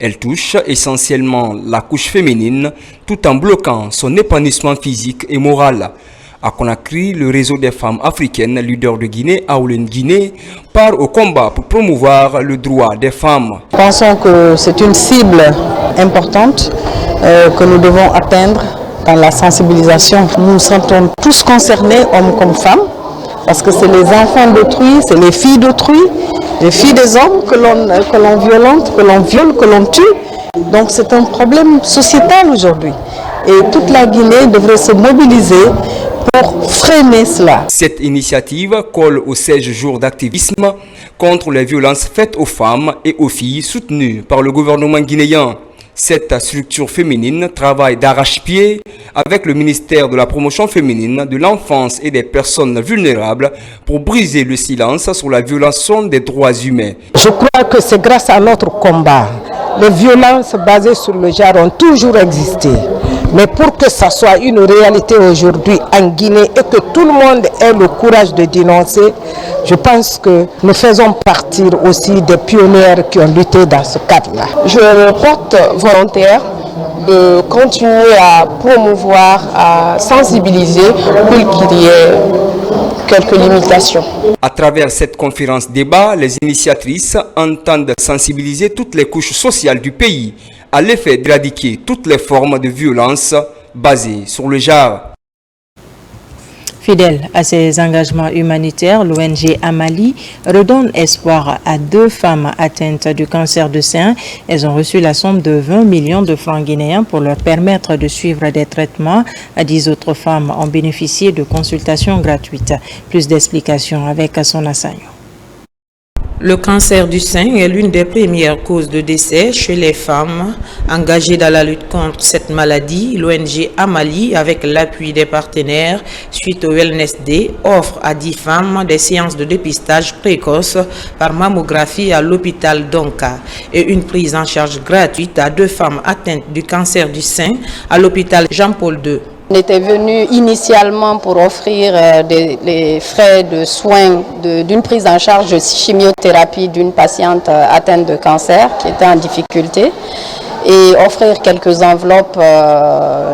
Elle touche essentiellement la couche féminine tout en bloquant son épanouissement physique et moral. À Conakry, le réseau des femmes africaines leaders de Guinée, Aouline Guinée, part au combat pour promouvoir le droit des femmes. Pensons que c'est une cible importante que nous devons atteindre dans la sensibilisation. Nous nous sentons tous concernés, hommes comme femmes, parce que c'est les enfants d'autrui, c'est les filles d'autrui, les filles des hommes que l'on violente, que l'on viole, que l'on tue. Donc c'est un problème sociétal aujourd'hui. Et toute la Guinée devrait se mobiliser pour freiner cela. Cette initiative colle aux 16 jours d'activisme contre les violences faites aux femmes et aux filles soutenues par le gouvernement guinéen. Cette structure féminine travaille d'arrache-pied avec le ministère de la promotion féminine, de l'enfance et des personnes vulnérables pour briser le silence sur la violation des droits humains. Je crois que c'est grâce à notre combat. Les violences basées sur le genre ont toujours existé. Mais pour que ça soit une réalité aujourd'hui en Guinée et que tout le monde ait le courage de dénoncer, je pense que nous faisons partie aussi des pionniers qui ont lutté dans ce cadre-là. Je me porte volontaire de continuer à promouvoir, à sensibiliser pour qu'il y ait quelques limitations. À travers cette conférence débat, les initiatrices entendent sensibiliser toutes les couches sociales du pays à l'effet d'éradiquer toutes les formes de violence basées sur le genre. Fidèle à ses engagements humanitaires, l'ONG Amali redonne espoir à 2 femmes atteintes du cancer du sein. Elles ont reçu la somme de 20 millions de francs guinéens pour leur permettre de suivre des traitements. 10 autres femmes ont bénéficié de consultations gratuites. Plus d'explications avec Assona Sagno. Le cancer du sein est l'une des premières causes de décès chez les femmes. Engagées dans la lutte contre cette maladie, l'ONG Amali, avec l'appui des partenaires, suite au Wellness Day, offre à 10 femmes des séances de dépistage précoce par mammographie à l'hôpital Donka et une prise en charge gratuite à 2 femmes atteintes du cancer du sein à l'hôpital Jean-Paul II. On était venu initialement pour offrir les frais de soins d'une prise en charge de chimiothérapie d'une patiente atteinte de cancer qui était en difficulté et offrir quelques enveloppes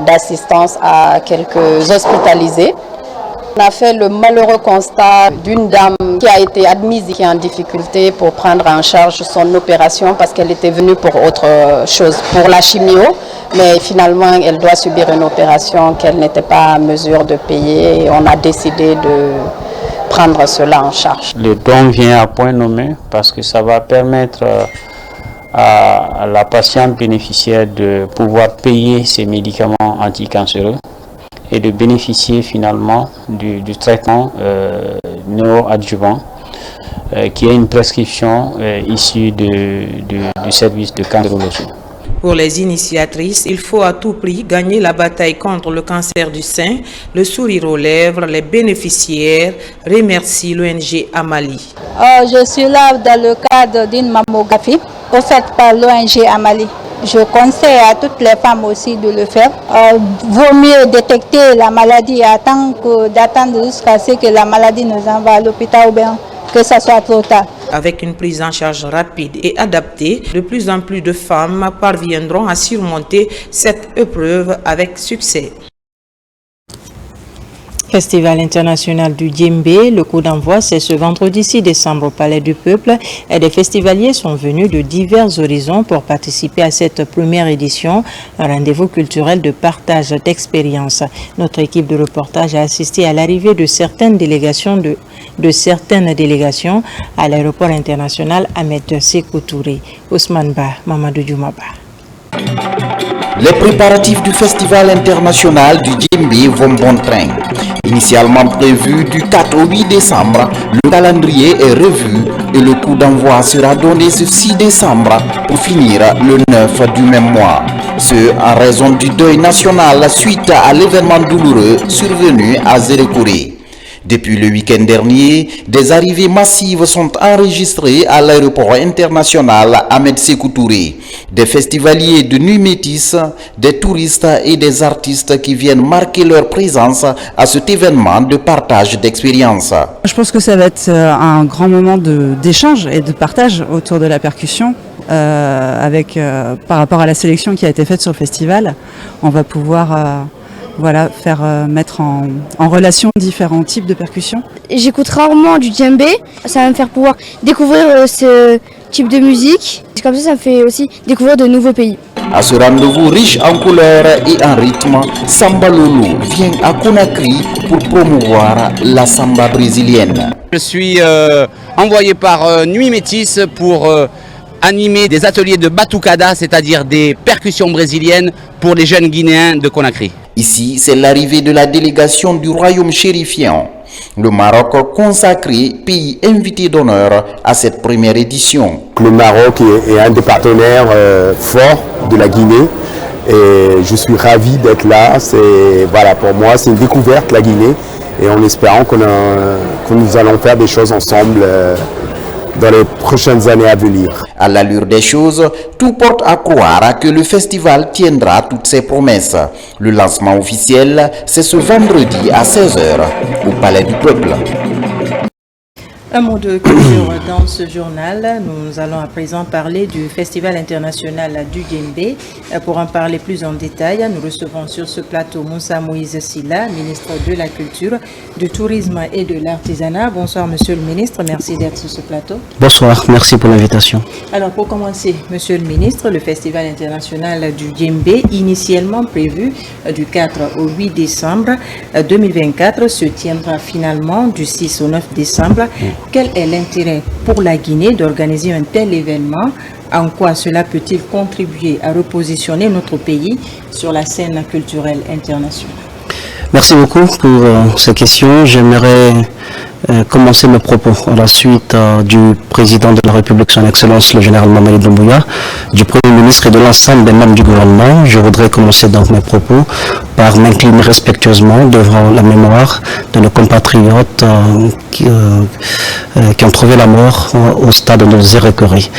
d'assistance à quelques hospitalisés. On a fait le malheureux constat d'une dame qui a été admise et qui est en difficulté pour prendre en charge son opération parce qu'elle était venue pour autre chose, pour la chimio, mais finalement elle doit subir une opération qu'elle n'était pas en mesure de payer et on a décidé de prendre cela en charge. Le don vient à point nommé parce que ça va permettre à la patiente bénéficiaire de pouvoir payer ses médicaments anticancéreux et de bénéficier finalement du traitement néoadjuvant qui est une prescription issue du service de cancérologie. Pour les initiatrices, il faut à tout prix gagner la bataille contre le cancer du sein. Le sourire aux lèvres, les bénéficiaires remercient l'ONG Amali. Je suis là dans le cadre d'une mammographie offerte par l'ONG Amali. Je conseille à toutes les femmes aussi de le faire. Vaut mieux détecter la maladie attendre que d'attendre jusqu'à ce que la maladie nous envoie à l'hôpital ou bien que ça soit trop tard. Avec une prise en charge rapide et adaptée, de plus en plus de femmes parviendront à surmonter cette épreuve avec succès. Festival international du Djembé, le coup d'envoi c'est ce vendredi 6 décembre au Palais du Peuple et des festivaliers sont venus de divers horizons pour participer à cette première édition, un rendez-vous culturel de partage d'expériences. Notre équipe de reportage a assisté à l'arrivée de certaines délégations à l'aéroport international Ahmed Sékou Touré. Ousmane Ba, Mamadou Djoumaba. Les préparatifs du Festival international du Djembé vont bon train. Initialement prévu du 4 au 8 décembre, le calendrier est revu et le coup d'envoi sera donné ce 6 décembre pour finir le 9 du même mois. Ce en raison du deuil national suite à l'événement douloureux survenu à Zérékouré. Depuis le week-end dernier, des arrivées massives sont enregistrées à l'aéroport international Ahmed Sékou Touré. Des festivaliers de nuit métis, des touristes et des artistes qui viennent marquer leur présence à cet événement de partage d'expériences. Je pense que ça va être un grand moment d'échange et de partage autour de la percussion. Par rapport à la sélection qui a été faite sur le festival, on va pouvoir mettre en relation différents types de percussions. J'écoute rarement du djembé, ça va me faire pouvoir découvrir ce type de musique. Comme ça me fait aussi découvrir de nouveaux pays. À ce rendez-vous riche en couleurs et en rythme, Samba Lolo vient à Conakry pour promouvoir la samba brésilienne. Je suis envoyé par Nuit Métis pour animer des ateliers de batucada, c'est-à-dire des percussions brésiliennes pour les jeunes Guinéens de Conakry. Ici, c'est l'arrivée de la délégation du royaume chérifien. Le Maroc consacré pays invité d'honneur à cette première édition. Le Maroc est un des partenaires forts de la Guinée et je suis ravi d'être là. Pour moi, c'est une découverte la Guinée et en espérant que nous allons faire des choses ensemble dans les prochaines années à venir. À l'allure des choses, tout porte à croire que le festival tiendra toutes ses promesses. Le lancement officiel, c'est ce vendredi à 16h au Palais du Peuple. Un mot de culture dans ce journal. Nous allons à présent parler du Festival international du Djembé. Pour en parler plus en détail, nous recevons sur ce plateau Moussa Moïse Silla, ministre de la Culture, du Tourisme et de l'Artisanat. Bonsoir Monsieur le ministre, merci d'être sur ce plateau. Bonsoir, merci pour l'invitation. Alors pour commencer, Monsieur le ministre, le Festival international du Djembé, initialement prévu du 4 au 8 décembre 2024, se tiendra finalement du 6 au 9 décembre. Quel est l'intérêt pour la Guinée d'organiser un tel événement? En quoi cela peut-il contribuer à repositionner notre pays sur la scène culturelle internationale? Merci beaucoup pour ces questions. J'aimerais commencer mes propos à la suite du président de la République, son Excellence le général Mamadi Doumbouya, du Premier ministre et de l'ensemble des membres du gouvernement. Je voudrais commencer donc mes propos par m'incliner respectueusement devant la mémoire de nos compatriotes qui ont trouvé la mort au stade de Zérékerie.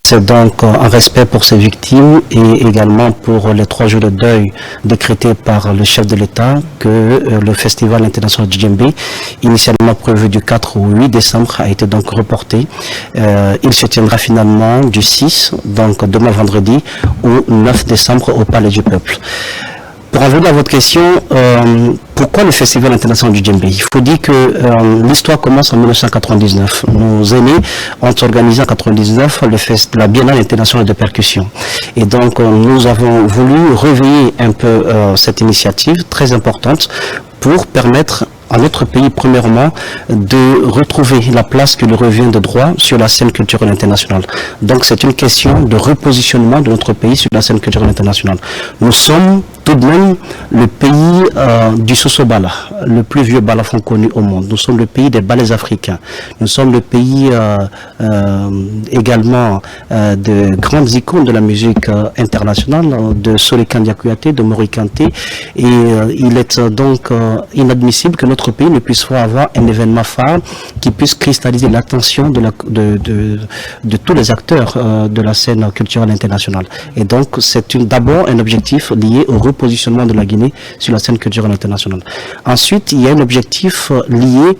C'est donc un respect pour ces victimes et également pour les 3 jours de deuil décrétés par le chef de l'État que le Festival international du Djembé, initialement prévu du 4 au 8 décembre, a été donc reporté. Il se tiendra finalement du 6, donc demain vendredi, au 9 décembre au Palais du Peuple. Pour en venir à votre question, pourquoi le Festival international du Djembé? Il faut dire que l'histoire commence en 1999. Nos aînés ont organisé en 1999 la Biennale internationale de percussion. Et donc nous avons voulu réveiller un peu cette initiative très importante pour permettre à notre pays, premièrement, de retrouver la place qui lui revient de droit sur la scène culturelle internationale. Donc c'est une question de repositionnement de notre pays sur la scène culturelle internationale. Nous sommes tout de même le pays du Soso-Bala, le plus vieux balafon connu au monde. Nous sommes le pays des ballets africains. Nous sommes le pays également de grandes icônes de la musique internationale, de Solekan Diakouyaté, de Mori Kanté. Et il est donc inadmissible que notre pays ne puisse pas avoir un événement phare qui puisse cristalliser l'attention de tous les acteurs de la scène culturelle internationale. Et donc c'est d'abord un objectif lié au repositionnement de la Guinée sur la scène culturelle internationale. Ensuite, il y a un objectif lié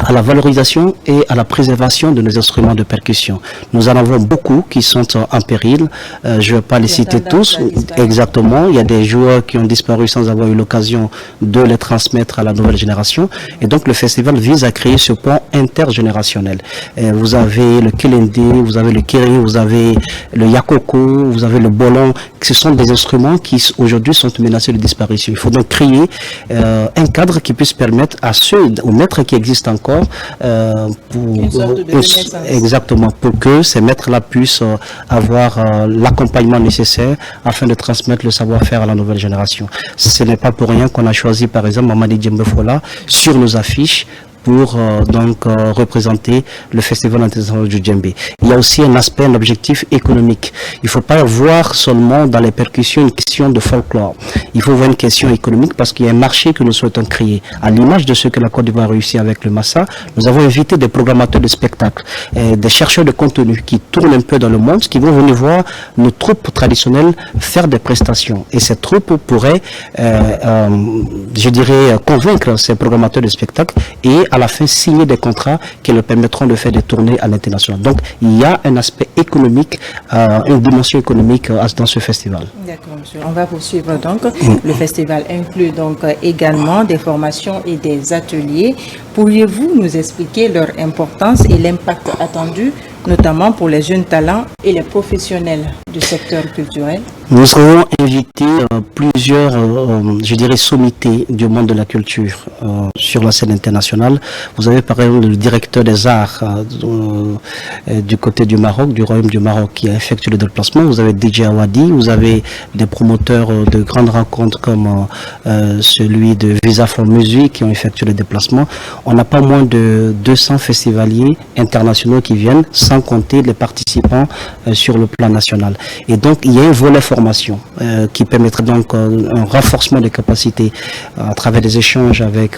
à la valorisation et à la préservation de nos instruments de percussion. Nous en avons beaucoup qui sont en péril. Je ne vais pas les citer tous. Exactement. Il y a des joueurs qui ont disparu sans avoir eu l'occasion de les transmettre à la nouvelle génération. Et donc le festival vise à créer ce pont intergénérationnel. Vous avez le Kelende, vous avez le Kiri, vous avez le Yakoko, vous avez le Bolon. Ce sont des instruments qui aujourd'hui sont menacés de disparition. Il faut donc créer un cadre qui puisse permettre à aux maîtres qui existent encore exactement, pour que ces maîtres-là puissent avoir l'accompagnement nécessaire afin de transmettre le savoir-faire à la nouvelle génération. Ce n'est pas pour rien qu'on a choisi par exemple Mamadi Djembé Fola sur nos affiches pour représenter le Festival international du Djembé. Il y a aussi un aspect, un objectif économique. Il ne faut pas voir seulement dans les percussions une question de folklore. Il faut voir une question économique parce qu'il y a un marché que nous souhaitons créer. À l'image de ce que la Côte d'Ivoire a réussi avec le Massa, nous avons invité des programmateurs de spectacles, des chercheurs de contenu qui tournent un peu dans le monde, qui vont venir voir nos troupes traditionnelles faire des prestations. Et ces troupes pourraient, je dirais, convaincre ces programmateurs de spectacles et à la fin signer des contrats qui leur permettront de faire des tournées à l'international. Donc il y a un aspect économique, une dimension économique dans ce festival. D'accord, monsieur. On va poursuivre donc. Le festival inclut donc également des formations et des ateliers. Pourriez-vous nous expliquer leur importance et l'impact attendu, notamment pour les jeunes talents et les professionnels du secteur culturel? Nous avons invité plusieurs, je dirais, sommités du monde de la culture sur la scène internationale. Vous avez par exemple le directeur des arts du côté du Maroc, du Royaume du Maroc, qui a effectué le déplacement. Vous avez DJ Awadi, vous avez des promoteurs de grandes rencontres comme celui de Visa for Music qui ont effectué le déplacement. On n'a pas moins de 200 festivaliers internationaux qui viennent, sans compter les participants sur le plan national. Et donc il y a un volet formation formation qui permettra donc un renforcement des capacités à travers des échanges avec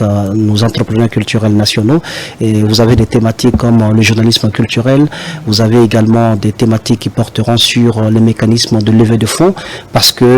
nos entrepreneurs culturels nationaux. Et vous avez des thématiques comme le journalisme culturel, vous avez également des thématiques qui porteront sur les mécanismes de levée de fonds, parce que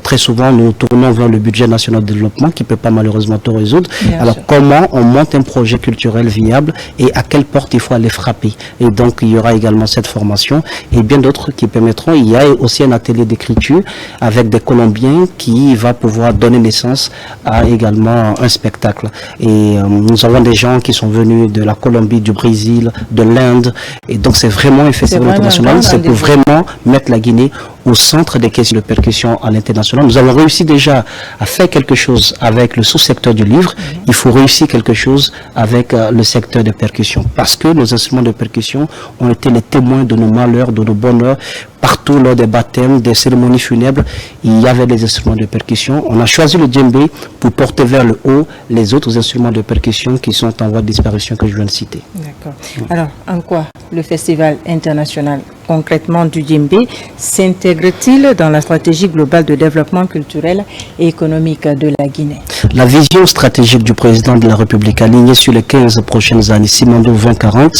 très souvent nous tournons vers le budget national de développement qui ne peut pas malheureusement tout résoudre. Alors comment on monte un projet culturel viable et à quelle porte il faut aller frapper. Et donc il y aura également cette formation et bien d'autres qui permettront. Il y a aussi un atelier d'écriture avec des Colombiens qui va pouvoir donner naissance à également un spectacle. Et nous avons des gens qui sont venus de la Colombie, du Brésil, de l'Inde. Et donc c'est vraiment un festival international. C'est pour vraiment mettre la Guinée au centre des questions de percussion à l'international. Nous avons réussi déjà à faire quelque chose avec le sous-secteur du livre. Il faut réussir quelque chose avec le secteur de percussion, parce que nos instruments de percussion ont été les témoins de nos malheurs, de nos bonheurs. Partout lors des baptêmes, des cérémonies funèbres, il y avait des instruments de percussion. On a choisi le djembé pour porter vers le haut les autres instruments de percussion qui sont en voie de disparition que je viens de citer. D'accord. Alors, en quoi le Festival international concrètement du djembé s'intègre-t-il dans la stratégie globale de développement culturel et économique de la Guinée? La vision stratégique du président de la République alignée sur les 15 prochaines années, Simandou 2040,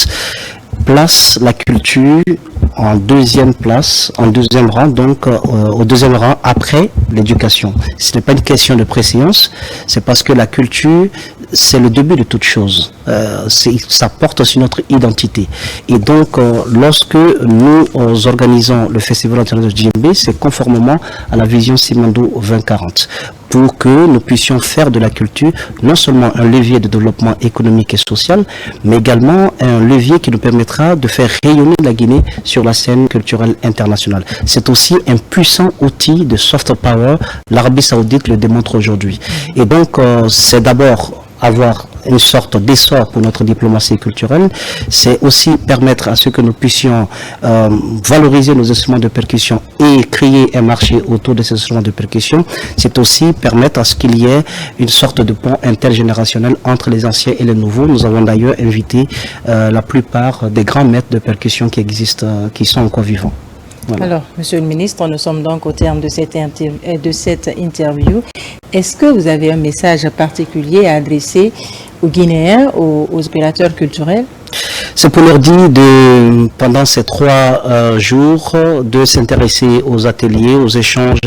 place la culture en deuxième place, en deuxième rang, donc au deuxième rang après l'éducation. Ce n'est pas une question de préséance, c'est parce que la culture, c'est le début de toute chose. Ça porte sur notre identité. Et donc, lorsque nous organisons le Festival international du djembé, c'est conformément à la vision Simandou 2040. Pour que nous puissions faire de la culture non seulement un levier de développement économique et social, mais également un levier qui nous permettra de faire rayonner la Guinée sur la scène culturelle internationale. C'est aussi un puissant outil de soft power, l'Arabie Saoudite le démontre aujourd'hui. Et donc, c'est d'abord avoir une sorte d'essor pour notre diplomatie culturelle, c'est aussi permettre à ce que nous puissions valoriser nos instruments de percussion et créer un marché autour de ces instruments de percussion. C'est aussi permettre à ce qu'il y ait une sorte de pont intergénérationnel entre les anciens et les nouveaux. Nous avons d'ailleurs invité la plupart des grands maîtres de percussion qui existent, qui sont encore vivants. Voilà. Alors, Monsieur le Ministre, nous sommes donc au terme de cette interview. Est-ce que vous avez un message particulier à adresser aux Guinéens, aux opérateurs culturels? C'est pour leur dire pendant ces 3 jours de s'intéresser aux ateliers, aux échanges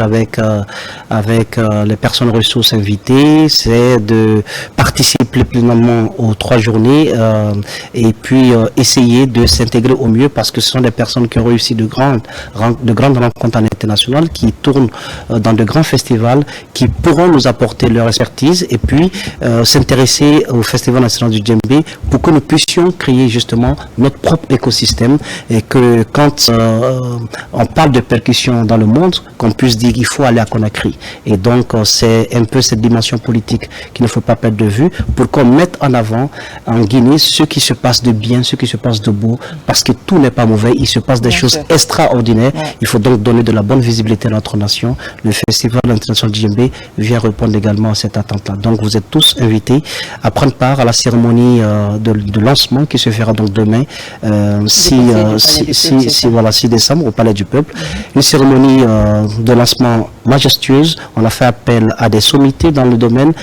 avec les personnes ressources invitées, c'est de participer pleinement aux 3 journées et puis essayer de s'intégrer au mieux, parce que ce sont des personnes qui ont réussi de grandes rencontres internationales, qui tournent dans de grands festivals, qui pourront nous apporter leur expertise et puis s'intéresser au Festival national du djembé pour que nous puissions créer justement notre propre écosystème, et que quand on parle de percussion dans le monde, qu'on puisse dire qu'il faut aller à Conakry. Et donc c'est un peu cette dimension politique qu'il ne faut pas perdre de vue, pour qu'on mette en avant en Guinée ce qui se passe de bien, ce qui se passe de beau, parce que tout n'est pas mauvais, il se passe des choses extraordinaires. Il faut donc donner de la bonne visibilité à notre nation. Le Festival international du djembé vient répondre également à cette attente-là. Donc vous êtes tous invités à prendre part à la cérémonie de lancement qui se fera donc demain, 6 décembre, au Palais du Peuple. Une cérémonie de lancement majestueuse. On a fait appel à des sommités dans le domaine.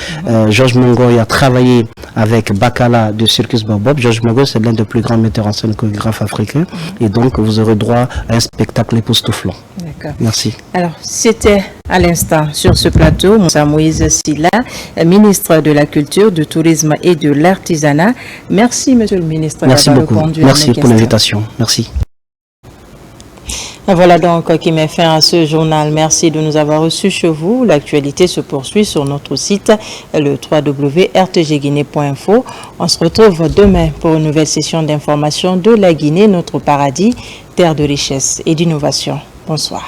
Georges Mongoy a travaillé avec Bakala de Circus Baobab. Georges Mongoy, c'est l'un des plus grands metteurs en scène chorégraphes africains. Et donc, vous aurez droit à un spectacle époustouflant. D'accord. Merci. Alors, c'était à l'instant sur ce plateau, Moussa Moïse Silla, ministre de la Culture, du Tourisme et de l'Artisanat. Merci, Monsieur le Ministre, d'avoir répondu à mes questions. Merci pour l'invitation. Merci. Voilà donc qui met fin à ce journal. Merci de nous avoir reçus chez vous. L'actualité se poursuit sur notre site, le www.rtgguinée.info. On se retrouve demain pour une nouvelle session d'information de la Guinée, notre paradis, terre de richesse et d'innovation. Bonsoir.